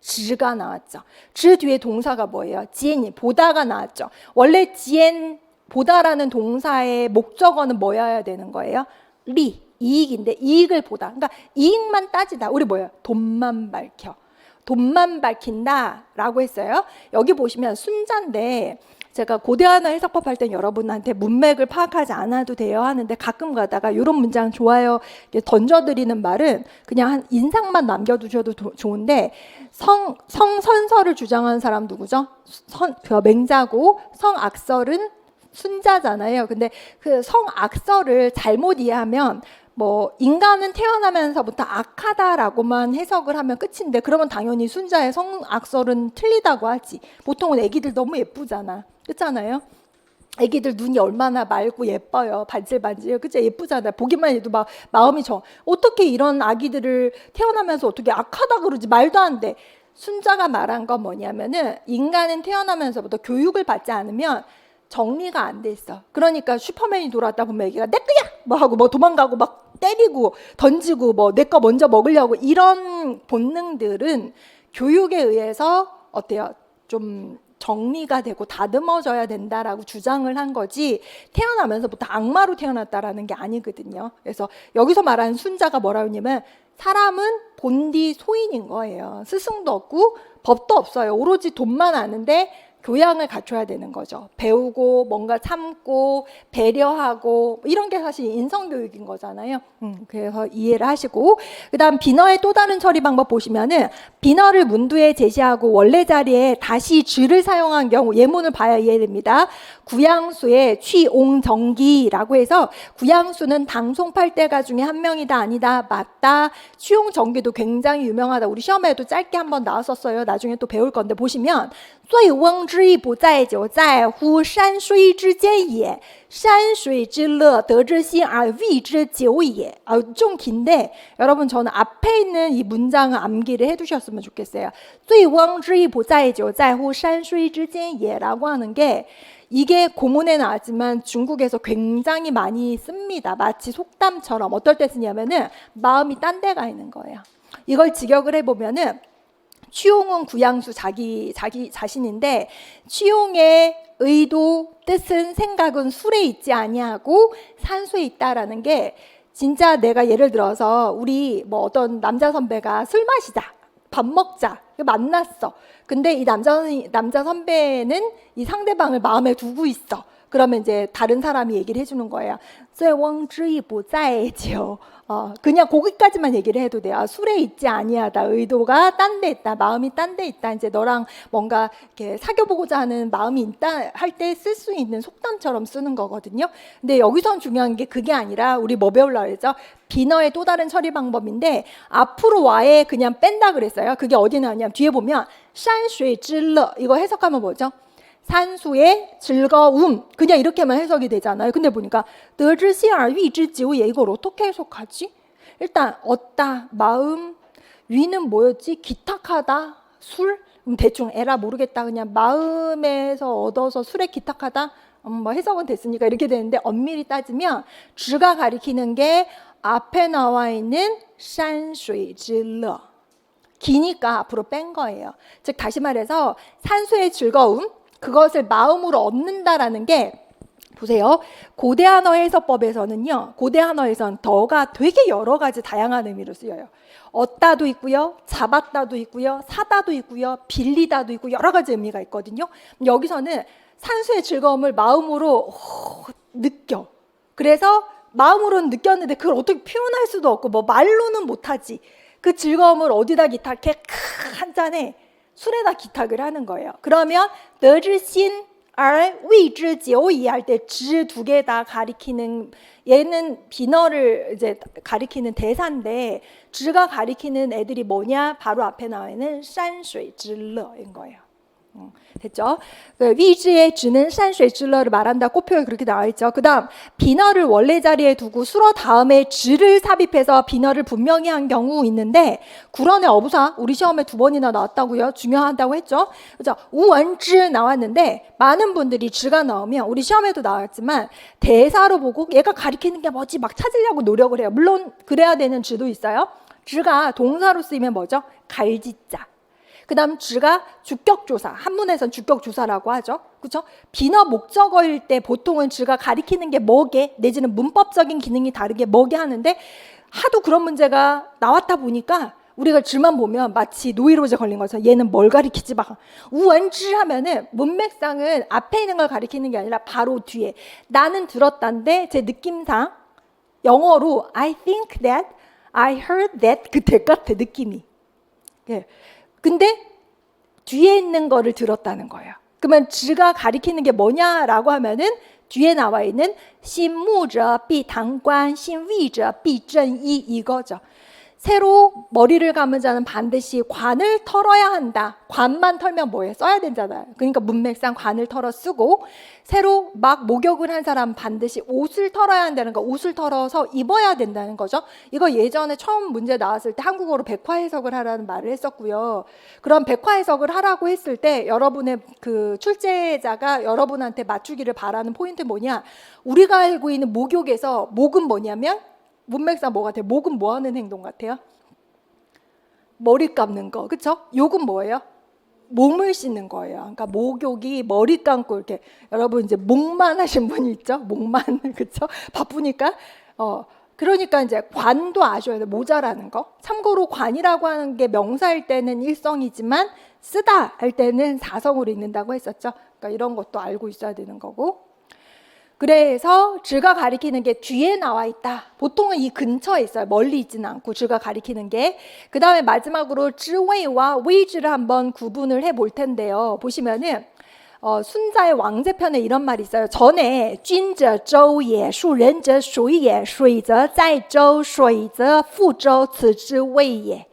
지가 나왔죠. 지 뒤에 동사가 뭐예요? 지엔이 보다가 나왔죠. 원래 지엔 보다라는 동사의 목적어는 뭐여야 되는 거예요? 리 이익인데 이익을 보다. 그러니까 이익만 따지다. 우리 뭐예요? 돈만 밝혀. 돈만 밝힌다 라고 했어요. 여기 보시면 순자인데 제가 고대 언어 해석법 할 땐 여러분한테 문맥을 파악하지 않아도 돼요 하는데 가끔 가다가 이런 문장 좋아요 던져드리는 말은 그냥 한 인상만 남겨두셔도 좋은데 성선설을 주장하는 사람 누구죠? 맹자고 성악설은 순자잖아요. 근데 그 성악설을 잘못 이해하면 뭐 인간은 태어나면서부터 악하다라고만 해석을 하면 끝인데 그러면 당연히 순자의 성악설은 틀리다고 하지. 보통은 애기들 너무 예쁘잖아. 그렇잖아요. 애기들 눈이 얼마나 맑고 예뻐요. 반질반질. 그치? 예쁘잖아요. 보기만 해도 막 마음이 어떻게 이런 아기들을 태어나면서 어떻게 악하다 그러지? 말도 안 돼. 순자가 말한 건 뭐냐면은 인간은 태어나면서부터 교육을 받지 않으면 정리가 안 돼 있어. 그러니까 슈퍼맨이 돌아왔다 보면 애기가 내 거야! 뭐 하고 뭐 도망가고 막 때리고 던지고 뭐 내 거 먼저 먹으려고 이런 본능들은 교육에 의해서 어때요? 좀 정리가 되고 다듬어져야 된다라고 주장을 한 거지 태어나면서부터 악마로 태어났다라는 게 아니거든요. 그래서 여기서 말하는 순자가 뭐라고 하냐면 사람은 본디 소인인 거예요. 스승도 없고 법도 없어요. 오로지 돈만 아는데 교양을 갖춰야 되는 거죠. 배우고 뭔가 참고 배려하고 이런 게 사실 인성교육인 거잖아요. 그래서 이해를 하시고 그 다음 비너의 또 다른 처리 방법 보시면은 비너를 문두에 제시하고 원래 자리에 다시 줄을 사용한 경우 예문을 봐야 이해됩니다. 구양수의 취옹정기라고 해서 구양수는 당송팔대가 중에 한 명이다 아니다 맞다. 취옹정기도 굉장히 유명하다. 우리 시험에도 짧게 한번 나왔었어요. 나중에 또 배울 건데 보시면 醉翁之意不在酒在乎山水之间也山水之乐得之心而味之酒也. 좀 긴데 여러분 저는 앞에 있는 이 문장을 암기를 해두셨으면 좋겠어요. 醉翁之意不在酒在乎山水之间也라고 하는 게 이게 고문에 나왔지만 중국에서 굉장히 많이 씁니다. 마치 속담처럼 어떨 때 쓰냐면은 마음이 딴 데 가 있는 거예요. 이걸 직역을 해보면은 취용은 구양수 자기 자신인데 취용의 의도, 뜻은, 생각은 술에 있지 아니하고 산수에 있다라는 게 진짜 내가 예를 들어서 우리 뭐 어떤 남자 선배가 술 마시자, 밥 먹자 만났어. 근데 이 남자 선배는 이 상대방을 마음에 두고 있어. 그러면 이제 다른 사람이 얘기를 해주는 거예요. 醉翁之意不在酒 그냥 거기까지만 얘기를 해도 돼요. 술에 있지 아니하다. 의도가 딴 데 있다. 마음이 딴 데 있다. 이제 너랑 뭔가 이렇게 사귀어보고자 하는 마음이 있다 할 때 쓸 수 있는 속담처럼 쓰는 거거든요. 근데 여기선 중요한 게 그게 아니라 우리 뭐 배우려고 그랬죠? 비너의 또 다른 처리 방법인데 앞으로 와에 그냥 뺀다 그랬어요. 그게 어디 나왔냐면 뒤에 보면 山水之乐 이거 해석하면 뭐죠? 산수의 즐거움 그냥 이렇게만 해석이 되잖아요. 근데 보니까 得之心而寓之酒也 이걸 어떻게 해석하지? 일단 얻다 마음 위는 뭐였지? 기탁하다 술? 대충 에라 모르겠다 그냥 마음에서 얻어서 술에 기탁하다 뭐 해석은 됐으니까 이렇게 되는데 엄밀히 따지면 주가 가리키는 게 앞에 나와 있는 山水之乐 기니까 앞으로 뺀 거예요. 즉 다시 말해서 산수의 즐거움 그것을 마음으로 얻는다라는 게 보세요. 고대 한어 해석법에서는요. 고대 한어에서는 더가 되게 여러 가지 다양한 의미로 쓰여요. 얻다도 있고요. 잡았다도 있고요. 사다도 있고요. 빌리다도 있고 여러 가지 의미가 있거든요. 여기서는 산수의 즐거움을 마음으로 느껴. 그래서 마음으로는 느꼈는데 그걸 어떻게 표현할 수도 없고 뭐 말로는 못하지. 그 즐거움을 어디다 기탁해? 한 잔에 술에다 기탁을 하는 거예요. 그러면 得之心而味之酒也 할 때 지 두 개 다 가리키는 얘는 비너를 이제 가리키는 대사인데 지가 가리키는 애들이 뭐냐? 바로 앞에 나와 있는 山水之乐인 거예요. 됐죠? 위지의 주는 산水之乐를 말한다. 꽃표에 그렇게 나와 있죠. 그 다음 비너를 원래 자리에 두고 수어 다음에 지를 삽입해서 비너를 분명히 한 경우 있는데 구런의 어부사 우리 시험에 2번이나 나왔다고요. 중요하다고 했죠. 그죠? 우원지 나왔는데 많은 분들이 지가 나오면 우리 시험에도 나왔지만 대사로 보고 얘가 가리키는 게 뭐지 막 찾으려고 노력을 해요. 물론 그래야 되는 지도 있어요. 지가 동사로 쓰이면 뭐죠? 갈지자. 그 다음 주가 주격조사, 한문에선 주격조사라고 하죠. 그렇죠? 비너 목적어일 때 보통은 주가 가리키는 게 뭐게 내지는 문법적인 기능이 다르게 뭐게 하는데 하도 그런 문제가 나왔다 보니까 우리가 즈만 보면 마치 노이로제 걸린 것처럼 얘는 뭘 가리키지 막 우원즈 하면은 문맥상은 앞에 있는 걸 가리키는 게 아니라 바로 뒤에 나는 들었단데 제 느낌상 영어로 I think that, I heard that 그 될 같아 느낌이. 예. 근데 뒤에 있는 거를 들었다는 거예요. 그러면 즈가 가리키는 게 뭐냐라고 하면은 뒤에 나와 있는 신무저 비당관 신위저 비正이 이거죠. 새로 머리를 감은 자는 반드시 관을 털어야 한다. 관만 털면 뭐예요? 써야 되잖아요. 그러니까 문맥상 관을 털어 쓰고 새로 막 목욕을 한 사람 반드시 옷을 털어야 한다는 거. 옷을 털어서 입어야 된다는 거죠. 이거 예전에 처음 문제 나왔을 때 한국어로 백화 해석을 하라는 말을 했었고요. 그럼 백화 해석을 하라고 했을 때 여러분의 그 출제자가 여러분한테 맞추기를 바라는 포인트 뭐냐? 우리가 알고 있는 목욕에서 목은 뭐냐면 문맥상 뭐 같아요? 목은 뭐 하는 행동 같아요? 머리 감는 거, 그렇죠? 욕은 뭐예요? 몸을 씻는 거예요. 그러니까 목욕이 머리 감고 이렇게 여러분 이제 목만 하신 분이 있죠? 목만 그렇죠? 바쁘니까 그러니까 이제 관도 아셔야 돼요. 모자라는 거. 참고로 관이라고 하는 게 명사일 때는 일성이지만 쓰다 할 때는 사성으로 읽는다고 했었죠. 그러니까 이런 것도 알고 있어야 되는 거고. 그래서 즈가 가리키는 게 뒤에 나와 있다. 보통은 이 근처에 있어요. 멀리 있지는 않고 즈가 가리키는 게. 그 다음에 마지막으로 즈웨이와 웨이즈를 한번 구분을 해볼 텐데요. 보시면은 순자의 왕제편에 이런 말이 있어요. 전에 君者周也，庶人者水也，水则在周，水则覆周，此之谓也。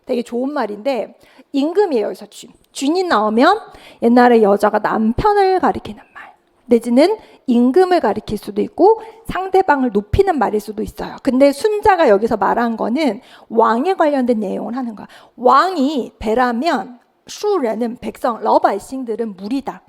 되게 좋은 말인데 임금이에요. 여기서 쥔이 나오면 옛날에 여자가 남편을 가리키는 말. 내지는 임금을 가리킬 수도 있고 상대방을 높이는 말일 수도 있어요. 근데 순자가 여기서 말한 거는 왕에 관련된 내용을 하는 거야. 왕이 배라면 슈레는 백성, 러바이싱들은 물이다.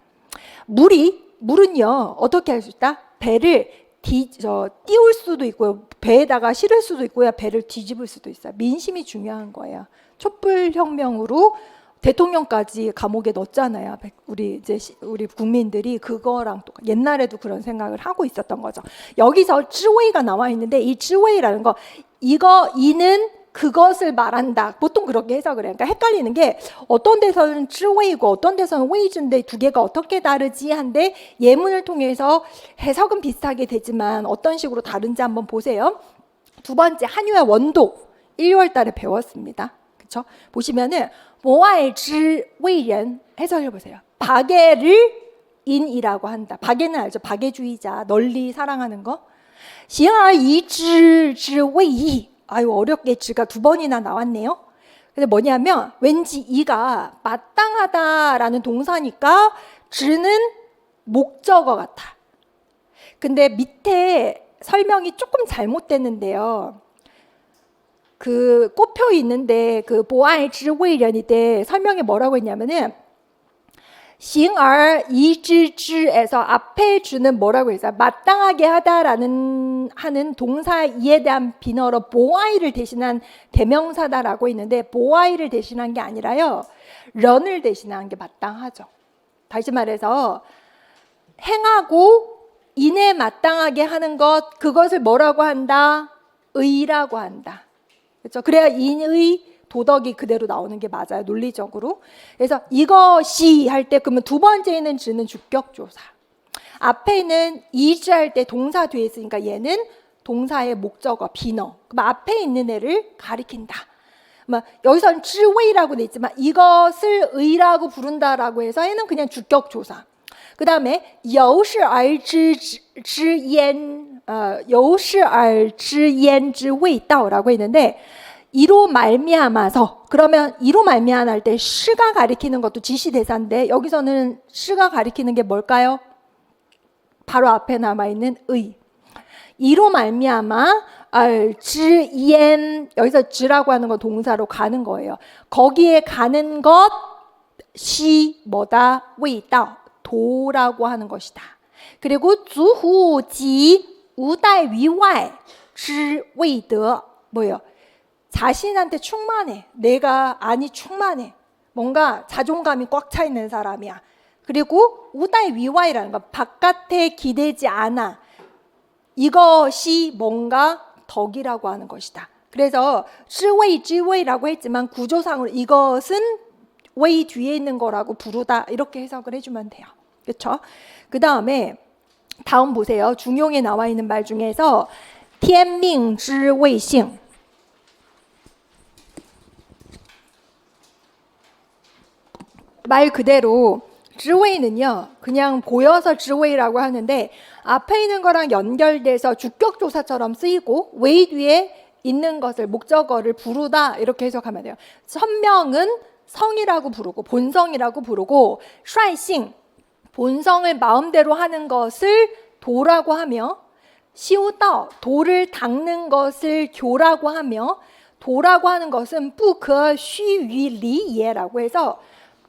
물은요 어떻게 할 수 있다? 배를 띄울 수도 있고요. 배에다가 실을 수도 있고요. 배를 뒤집을 수도 있어요. 민심이 중요한 거예요. 촛불혁명으로 대통령까지 감옥에 넣었잖아요. 우리 국민들이 그거랑 또 옛날에도 그런 생각을 하고 있었던 거죠. 여기서 쯔웨이가 나와 있는데 이 쯔웨이라는 거 이는 그것을 말한다. 보통 그렇게 해석을 해요. 그러니까 헷갈리는 게 어떤 데서는 쯔웨이고 어떤 데서는 웨이즈인데 두 개가 어떻게 다르지 한데 예문을 통해서 해석은 비슷하게 되지만 어떤 식으로 다른지 한번 보세요. 두 번째 한유의 원도 1월 달에 배웠습니다. 그렇죠? 보시면은 모아이즈웨이연 해석해 보세요. 박애를 인이라고 한다. 박애는 알죠? 박애주의자, 널리 사랑하는 거. 形而이之之谓이. 아유 어렵게 지가 두 번이나 나왔네요. 근데 뭐냐면 왠지 이가 마땅하다라는 동사니까 지는 목적어 같아. 근데 밑에 설명이 조금 잘못됐는데요. 그 꼽혀 있는데 그 보아이즈웨이련인데 설명에 뭐라고 했냐면은 形而이之之에서 앞에 주는 뭐라고 했어요? 마땅하게 하다라는 하는 동사 이에 대한 비너로 보아이를 대신한 대명사다라고 있는데 보아이를 대신한 게 아니라요. 런을 대신한 게 마땅하죠. 다시 말해서 행하고 인에 마땅하게 하는 것 그것을 뭐라고 한다? 의라고 한다. 그렇죠? 그래야 인의 도덕이 그대로 나오는 게 맞아요. 논리적으로. 그래서 이것이 할 때 그러면 두 번째 있는 지는 주격조사. 앞에 있는 이즈 할 때 동사 뒤에 있으니까 얘는 동사의 목적어 비너. 그럼 앞에 있는 애를 가리킨다. 여기서는 즈웨이라고 돼 있지만 이것을 의라고 부른다라고 해서 얘는 그냥 주격조사. 그 다음에 由是而知之焉 由是而知焉之谓道라고 했는데 이로 말미암아서 그러면 이로 말미암아 할 때 시가 가리키는 것도 지시대사인데 여기서는 시가 가리키는 게 뭘까요? 바로 앞에 남아있는 의. 이로 말미암아 알지옌 여기서 지라고 하는 건 동사로 가는 거예요. 거기에 가는 것이 뭐다? 웨이다 도라고 하는 것이다. 그리고 주후지 우달 위와이 지 웨이더 뭐예요? 자신한테 충만해. 내가 아니 충만해. 뭔가 자존감이 꽉 차 있는 사람이야. 그리고 우달 위와이라는 거 바깥에 기대지 않아. 이것이 뭔가 덕이라고 하는 것이다. 그래서 知味知味라고 했지만 구조상으로 이것은 웨이 뒤에 있는 거라고 부르다 이렇게 해석을 해주면 돼요. 그렇죠? 그 다음에 다음 보세요. 중용에 나와 있는 말 중에서 天命之谓性 말 그대로 知味는요 그냥 보여서 知味라고 하는데 앞에 있는 거랑 연결돼서 주격조사처럼 쓰이고 웨이 뒤에 있는 것을 목적어를 부르다 이렇게 해석하면 돼요. 천명은 성이라고 부르고 본성이라고 부르고 率性 본성을 마음대로 하는 것을 도라고 하며 修道 도를 닦는 것을 교라고 하며 도라고 하는 것은 不可虚于离也라고 해서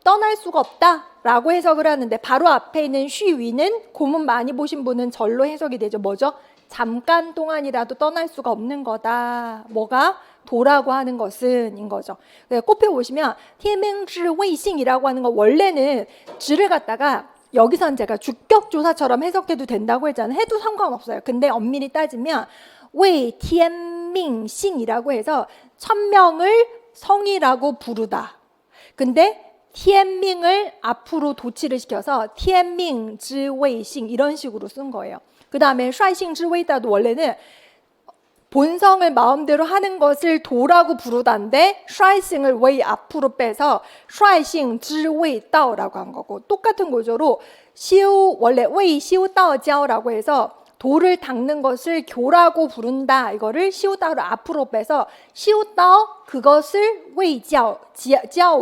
떠날 수가 없다 라고 해석을 하는데 바로 앞에 있는 쉬위는 고문 많이 보신 분은 절로 해석이 되죠. 뭐죠? 잠깐 동안이라도 떠날 수가 없는 거다. 뭐가? 도라고 하는 것은 인 거죠. 꼽혀 보시면 天命之谓性이라고 하는 거 원래는 지를 갖다가 여기선 제가 주격조사처럼 해석해도 된다고 했잖아요. 해도 상관없어요. 근데 엄밀히 따지면 谓天命性이라고 해서 천명을 성이라고 부르다. 근데 天命을 앞으로 도치를 시켜서 天命之谓性 이런 식으로 쓴 거예요. 그 다음에 率性之谓道도 원래는 본성을 마음대로 하는 것을 도라고 부르다인데 率性을 웨이 앞으로 빼서 率性之谓道라고 한 거고 똑같은 구조로 원래 웨이 修道教라고 해서 도를 닦는 것을 교라고 부른다. 이거를 修道를 앞으로 빼서 修道 그것을 웨이 教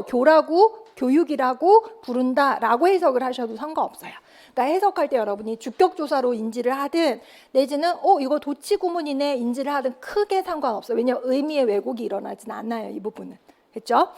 교라고 교육이라고 부른다라고 해석을 하셔도 상관없어요. 그러니까 해석할 때 여러분이 주격조사로 인지를 하든 내지는 이거 도치구문이네 인지를 하든 크게 상관없어요. 왜냐하면 의미의 왜곡이 일어나진 않아요. 이 부분은. 됐죠?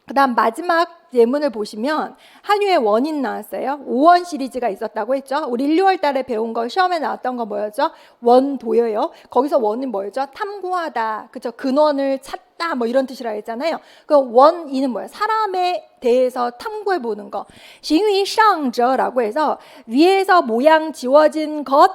그 다음 마지막 예문을 보시면 한유의 원인 나왔어요. 5원 시리즈가 있었다고 했죠. 우리 1, 6월 달에 배운 거 시험에 나왔던 거 뭐였죠? 원도예요. 거기서 원은 뭐였죠? 탐구하다. 그쵸? 근원을 찾다 뭐 이런 뜻이라 했잖아요. 그 원인은 뭐예요? 사람에 대해서 탐구해 보는 거. 形于上者라고 해서 위에서 모양 지워진 것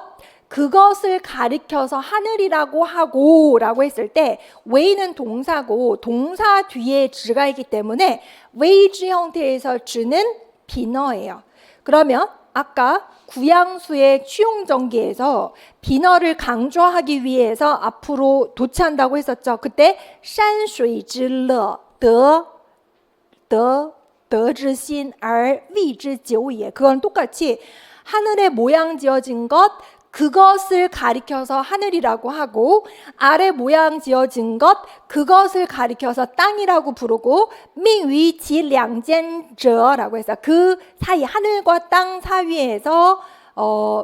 그것을 가리켜서 하늘이라고 하고 라고 했을 때 웨이는 동사고 동사 뒤에 지가 있기 때문에 웨이지 형태에서 지는 비너예요. 그러면 아까 구양수의 취용정기에서 비너를 강조하기 위해서 앞으로 도치한다고 했었죠. 그때 山水之乐得之心而谓之久也 그건 똑같이 하늘의 모양 지어진 것 그것을 가리켜서 하늘이라고 하고 아래 모양 지어진 것 그것을 가리켜서 땅이라고 부르고 命于其两间者라고 해서 그 사이 하늘과 땅 사이에서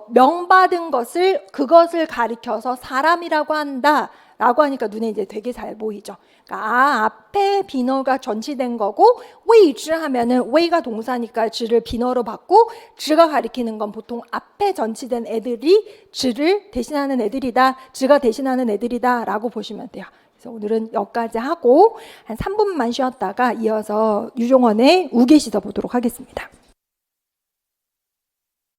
명받은 것을 그것을 가리켜서 사람이라고 한다 라고 하니까 눈에 이제 되게 잘 보이죠. 그러니까 앞에 비너가 전치된 거고 웨이즈 하면은 웨이가 동사니까 지를 비너로 받고 지가 가리키는 건 보통 앞에 전치된 애들이 지를 대신하는 애들이다. 지가 대신하는 애들이다 라고 보시면 돼요. 그래서 오늘은 여기까지 하고 한 3분만 쉬었다가 이어서 유종원의 우계시서 보도록 하겠습니다.